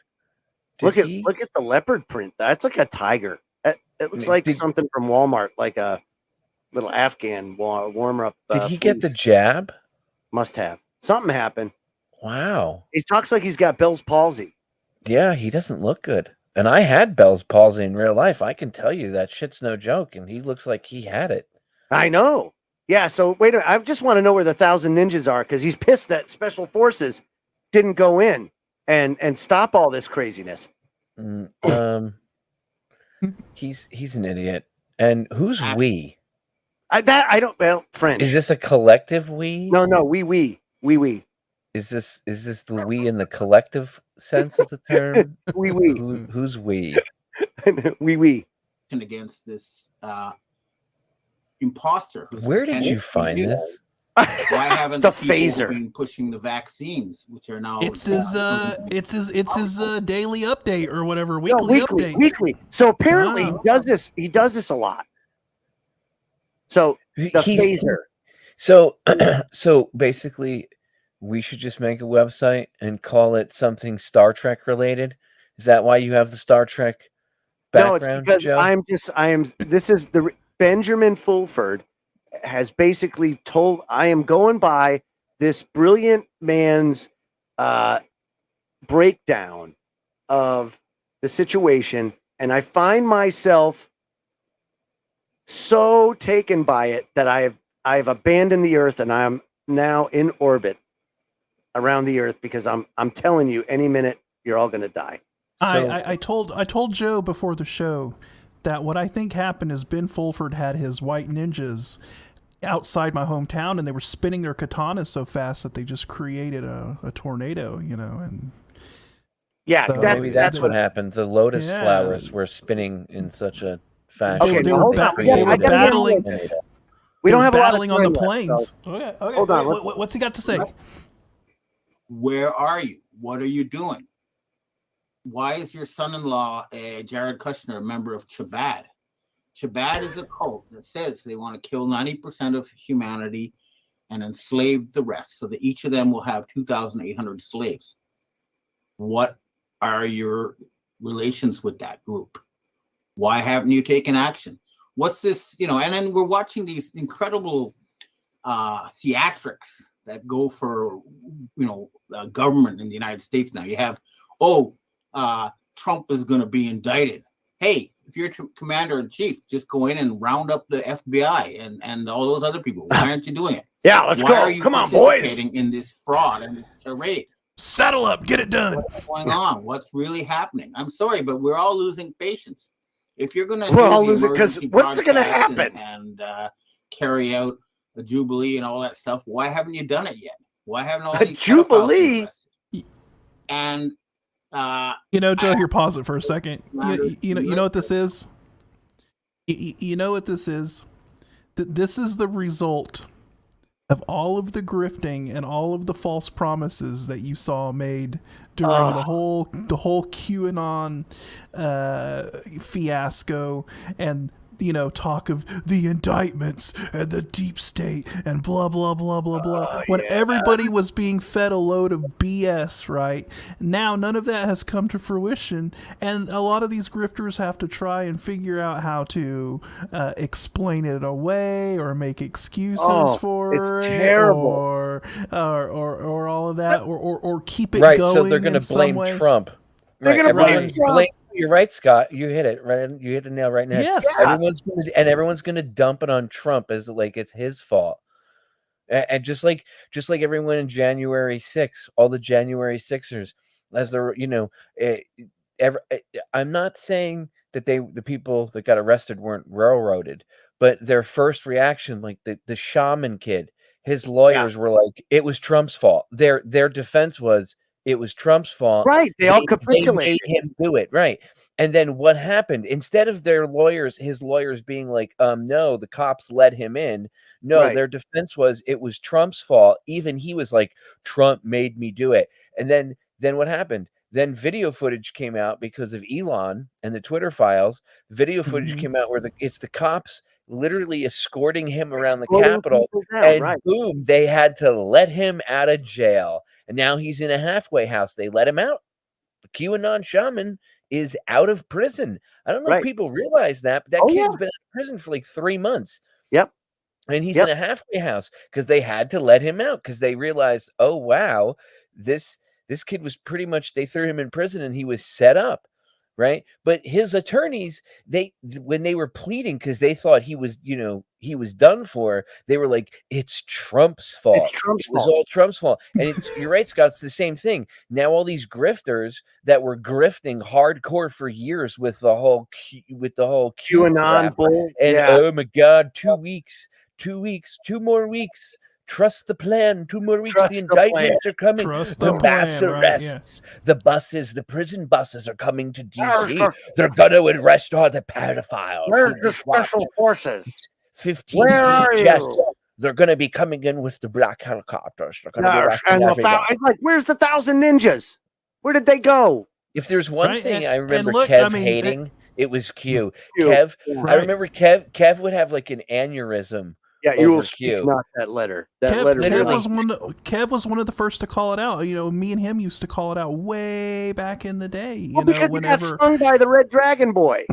Look at the leopard print. That's like a tiger. It looks like something from Walmart, like a little Afghan warm up. Did he get the jab? Must have. Something happened. Wow. He talks like he's got Bell's palsy. Yeah, he doesn't look good. And I had Bell's palsy in real life. I can tell you that shit's no joke. And he looks like he had it. I know. Yeah. So wait a minute. I just want to know where the 1,000 ninjas are, because he's pissed that special forces didn't go in and stop all this craziness. He's an idiot. And who's we? I don't. Well, French. Is this a collective we? No. We. Is this the we in the collective sense of the term? We. Who's we? We. Against this imposter. Where did you find this? Why haven't the people phaser been pushing the vaccines, which are now? It's his daily update or whatever, weekly update. Weekly. So apparently he does this. He does this a lot. So the phaser. So basically, we should just make a website and call it something Star Trek related. Is that why you have the Star Trek background? No, it's because Joe? This is the Benjamin Fulford has basically told, I am going by this brilliant man's breakdown of the situation, and I find myself so taken by it that I have abandoned the earth, and I'm now in orbit around the earth, because I'm telling you, any minute you're all going to die. I told Joe before the show that what I think happened is Ben Fulford had his white ninjas outside my hometown, and they were spinning their katanas so fast that they just created a tornado, and yeah, so maybe that's what happened. The lotus flowers were spinning in such a fashion. Okay, they were battling. We don't have battling a lot of on the left, plains. so. Okay. Hold on. What's he got to say? Where are you? What are you doing? Why is your son-in-law, Jared Kushner, a member of Chabad? Chabad is a cult that says they want to kill 90% of humanity and enslave the rest, so that each of them will have 2,800 slaves. What are your relations with that group? Why haven't you taken action? What's this, and then we're watching these incredible theatrics that go for, government in the United States now. You have, Trump is going to be indicted. Hey, if you're commander-in-chief, just go in and round up the FBI and all those other people. Why aren't you doing it? Yeah, let's go. Come on, boys. Participating in this fraud and this charade. Saddle up, get it done. What's going on? What's really happening? I'm sorry, but we're all losing patience. If you're going to, we're all losing, because what's going to happen? And carry out a jubilee and all that stuff. Why haven't you done it yet? Why haven't all a these jubilee? And Joe, here, pause it for a second. You know what this is? You know what this is? This is the result of all of the grifting and all of the false promises that you saw made during the whole QAnon fiasco, and talk of the indictments and the deep state and blah blah blah blah blah. When everybody was being fed a load of BS, right? Now none of that has come to fruition, and a lot of these grifters have to try and figure out how to explain it away or make excuses for it. It's terrible. Or all of that, or keep it right. going. So they're going to blame Trump. They're going to blame Trump. You're right, Scott. You hit it right. You hit the nail right now. Yes. Everyone's gonna dump it on Trump as like it's his fault. And just like everyone in January 6th, all the January 6ers, as they're I'm not saying that the people that got arrested weren't railroaded, but their first reaction, like the shaman kid, his lawyers were like, it was Trump's fault. Their defense was, it was Trump's fault. Right. They all capitulated. They made him do it. Right. And then what happened? Instead of his lawyers being like, no, the cops let him in. No, their defense was, it was Trump's fault. Even he was like, Trump made me do it. And then what happened? Then video footage came out because of Elon and the Twitter files. Video footage came out where it's the cops literally escorting him around the Capitol. And boom, they had to let him out of jail. And now he's in a halfway house. They let him out. The QAnon shaman is out of prison. I don't know if people realize that, but that kid's been in prison for like 3 months. Yep. And he's in a halfway house because they had to let him out because they realized, oh, wow, this kid was pretty much, they threw him in prison and he was set up. Right. But his attorneys, when they were pleading because they thought he was done for, they were like, it's Trump's fault. It's Trump's fault. It was all Trump's fault. And you're right, Scott, it's the same thing. Now all these grifters that were grifting hardcore for years with the whole QAnon bull. And oh my God, 2 weeks, 2 more weeks. Trust the plan. 2 more weeks. The indictments are coming. The mass arrests. The buses, the prison buses are coming to D.C. They're going to arrest all the pedophiles. Where's the special forces? 15 jets. They're going to be coming in with the black helicopters. They're going to be arresting everybody. I'm like, where's the 1,000 ninjas? Where did they go? If there's one thing I remember Kev hating, it was Q. Kev, I remember Kev would have like an aneurysm. Yeah, you will speak not that letter. Kev was one of the first to call it out. Me and him used to call it out way back in the day. Because he got stung by the Red Dragon Boy.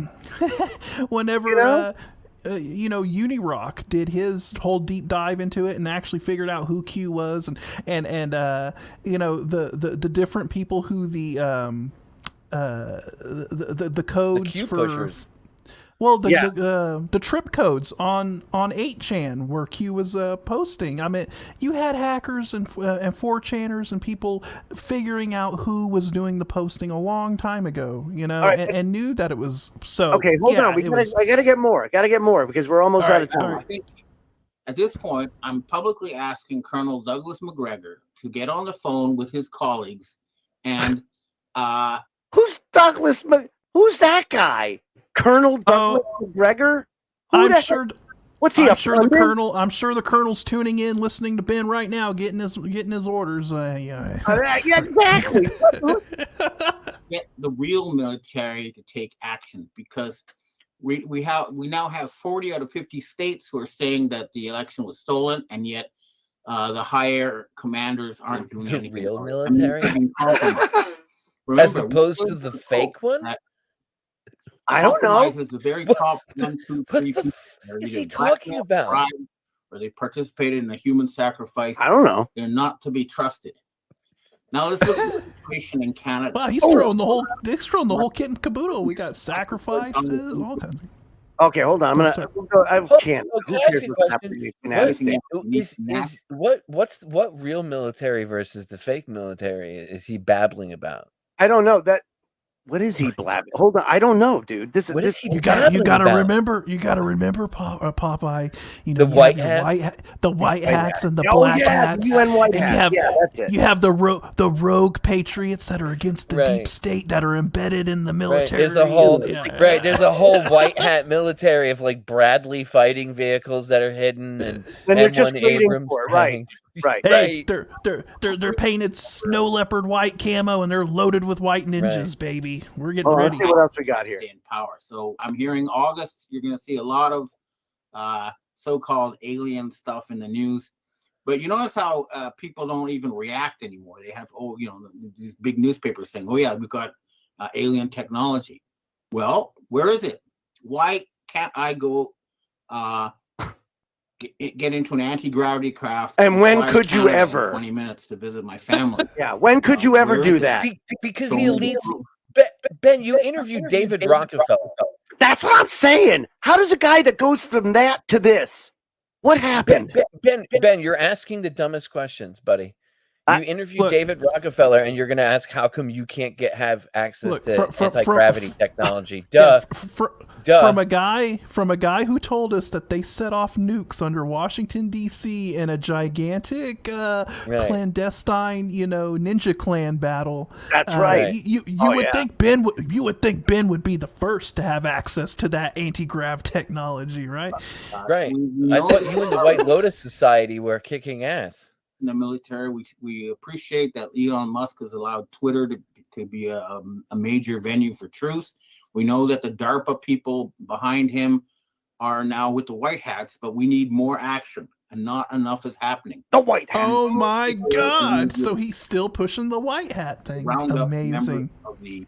Whenever Unirock did his whole deep dive into it and actually figured out who Q was and the different people who the codes the for pushers. Well, the trip codes on 8chan where Q was posting. I mean, you had hackers and 4chaners and people figuring out who was doing the posting a long time ago, and knew that it was so. Okay, hold on. I got to get more. Because we're almost out of time. I think at this point, I'm publicly asking Colonel Douglas McGregor to get on the phone with his colleagues and who's Douglas? Who's that guy? Colonel Douglas McGregor? What's he? I'm sure the colonel's tuning in, listening to Ben right now, getting his orders. Yeah, exactly. Get the real military to take action because we now have 40 out of 50 states who are saying that the election was stolen, and yet the higher commanders aren't doing anything. The real military, as opposed to the fake one. I don't know. Is the very top 1, 2, 3 people. What is he talking about? Or they participated in a human sacrifice. I don't know. They're not to be trusted. Now let's look at the situation in Canada. Wow, he's throwing the whole kit and caboodle. We got sacrifices, all kinds of. Okay, hold on. I can't. Can I ask you a question? What real military versus the fake military is he babbling about? I don't know that. What is he blabbing? Hold on, I don't know, dude. You gotta remember, Popeye. You know, the white hats, the white hats and the black hats. The UN white hat. That's it. You have the rogue patriots that are against the deep state that are embedded in the military. There's a whole There's a whole white hat military of like Bradley fighting vehicles that are hidden and they're just waiting Abrams for it. Right. Hey, they're painted snow leopard white camo and they're loaded with white ninjas, baby. We're getting ready. Let's see what else we got here. In power. So I'm hearing August, you're going to see a lot of so-called alien stuff in the news. But you notice how people don't even react anymore. They have, these big newspapers saying, oh, yeah, we've got alien technology. Well, where is it? Why can't I go get into an anti-gravity craft? And when could you ever? 20 minutes to visit my family. Yeah, when could you ever do that? Because the elites... Ben, you interviewed David Rockefeller. That's what I'm saying. How does a guy that goes from that to this? What happened? Ben, you're asking the dumbest questions, buddy. You interviewed David Rockefeller, and you're going to ask how come you can't have access to anti-gravity technology? Duh. From a guy who told us that they set off nukes under Washington D.C. in a gigantic clandestine, ninja clan battle. That's right. You would think Ben would be the first to have access to that anti-grav technology, right? Right. I thought you and the White Lotus Society were kicking ass. In the military, we appreciate that Elon Musk has allowed Twitter to be a major venue for truth. We know that the DARPA people behind him are now with the white hats, but we need more action, and not enough is happening. The white hats. Oh my God! So he's still pushing the white hat thing. Amazing. Of the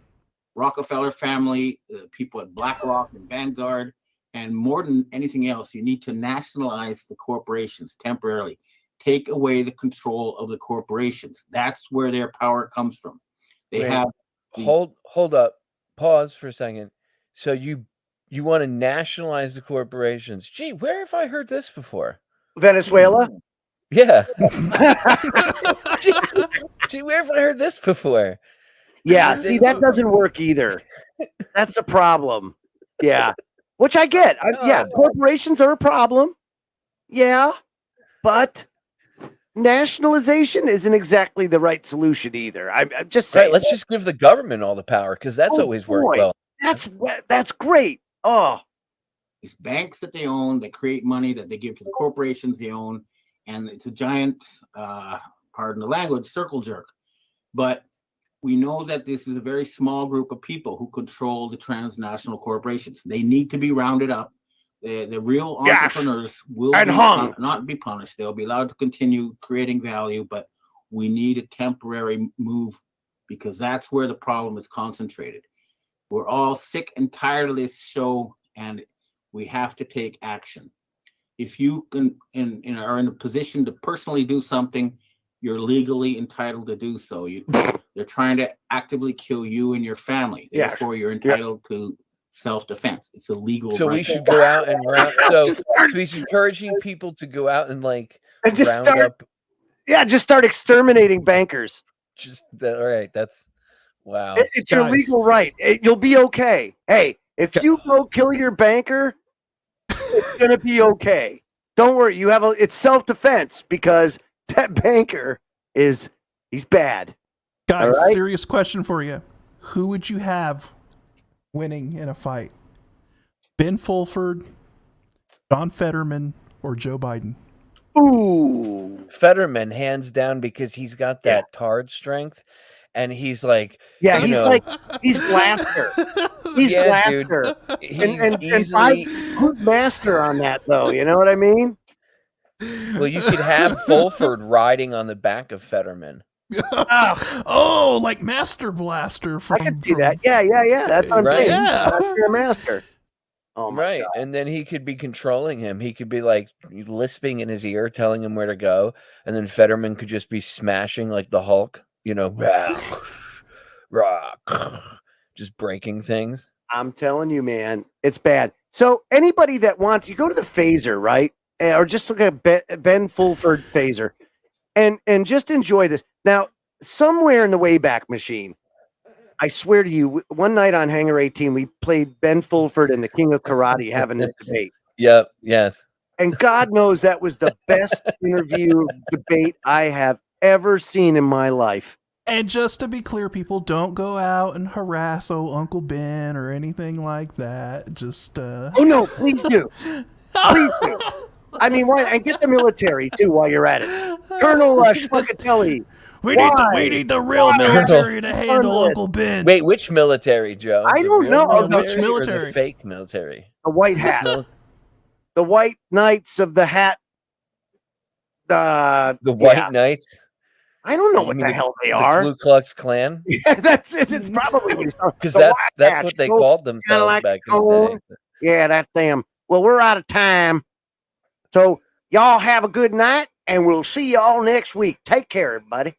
Rockefeller family, the people at BlackRock and Vanguard, and more than anything else, you need to nationalize the corporations temporarily. Take away the control of the corporations. That's where their power comes from. Hold up. Pause for a second. So you want to nationalize the corporations? Gee, where have I heard this before? Venezuela? Yeah. Gee, where have I heard this before? Yeah, see, that doesn't work either. That's a problem. Yeah. Which I get. Corporations are a problem. Yeah. But nationalization isn't exactly the right solution either. I'm just saying. Right, let's just give the government all the power because that's always worked well. That's great. Oh, these banks that they own, they create money that they give to the corporations they own, and it's a giant, pardon the language, circle jerk. But we know that this is a very small group of people who control the transnational corporations. They need to be rounded up. The real entrepreneurs will not be punished. They'll be allowed to continue creating value, but we need a temporary move because that's where the problem is concentrated. We're all sick and tired of this show, and we have to take action. If you are in a position to personally do something, you're legally entitled to do so. They're trying to actively kill you and your family. Therefore, you're entitled to self-defense. It's a legal so right. We should go out and round so he's encouraging people to go out and just start exterminating bankers. All right, that's wow. It's your legal right. You'll be okay. Hey, if you go kill your banker, it's gonna be okay. Don't worry, it's self-defense because that banker he's bad. Guys, serious question for you. Who would you have winning in a fight? Ben Fulford, John Fetterman, or Joe Biden? Ooh, Fetterman, hands down, because he's got that Tard strength, and he's like, he's blaster. He's blaster. Dude, he's easily who's master on that though? You know what I mean? Well, you could have Fulford riding on the back of Fetterman. Oh, like Master Blaster from. I can see that. Yeah. That's on right. Yeah, master. Oh my right, God. And then he could be controlling him. He could be like lisping in his ear, telling him where to go, and then Fetterman could just be smashing like the Hulk, just breaking things. I'm telling you, man, it's bad. So anybody that wants, you go to the phaser, right, or just look at Ben Fulford phaser, and just enjoy this. Now, somewhere in the Wayback Machine, I swear to you, one night on Hangar 18, we played Ben Fulford and the King of Karate having this debate. Yep. Yes. And God knows that was the best interview debate I have ever seen in my life. And just to be clear, people, don't go out and harass old Uncle Ben or anything like that. Just Oh no, please do. Please do. I mean, why? And get the military too while you're at it. Colonel Schmuckatelli. We need the real military to handle Uncle Ben. Wait, which military, Joe? I don't know. Which military? The fake military. The white hat. The White Knights of the Hat. The White Knights. I don't know what the hell they are. The Ku Klux Klan. Yeah, that's it. It's probably what he's talking. Because that's what they called themselves like back in the day. Yeah, that's them. Well, we're out of time, so y'all have a good night, and we'll see y'all next week. Take care, everybody.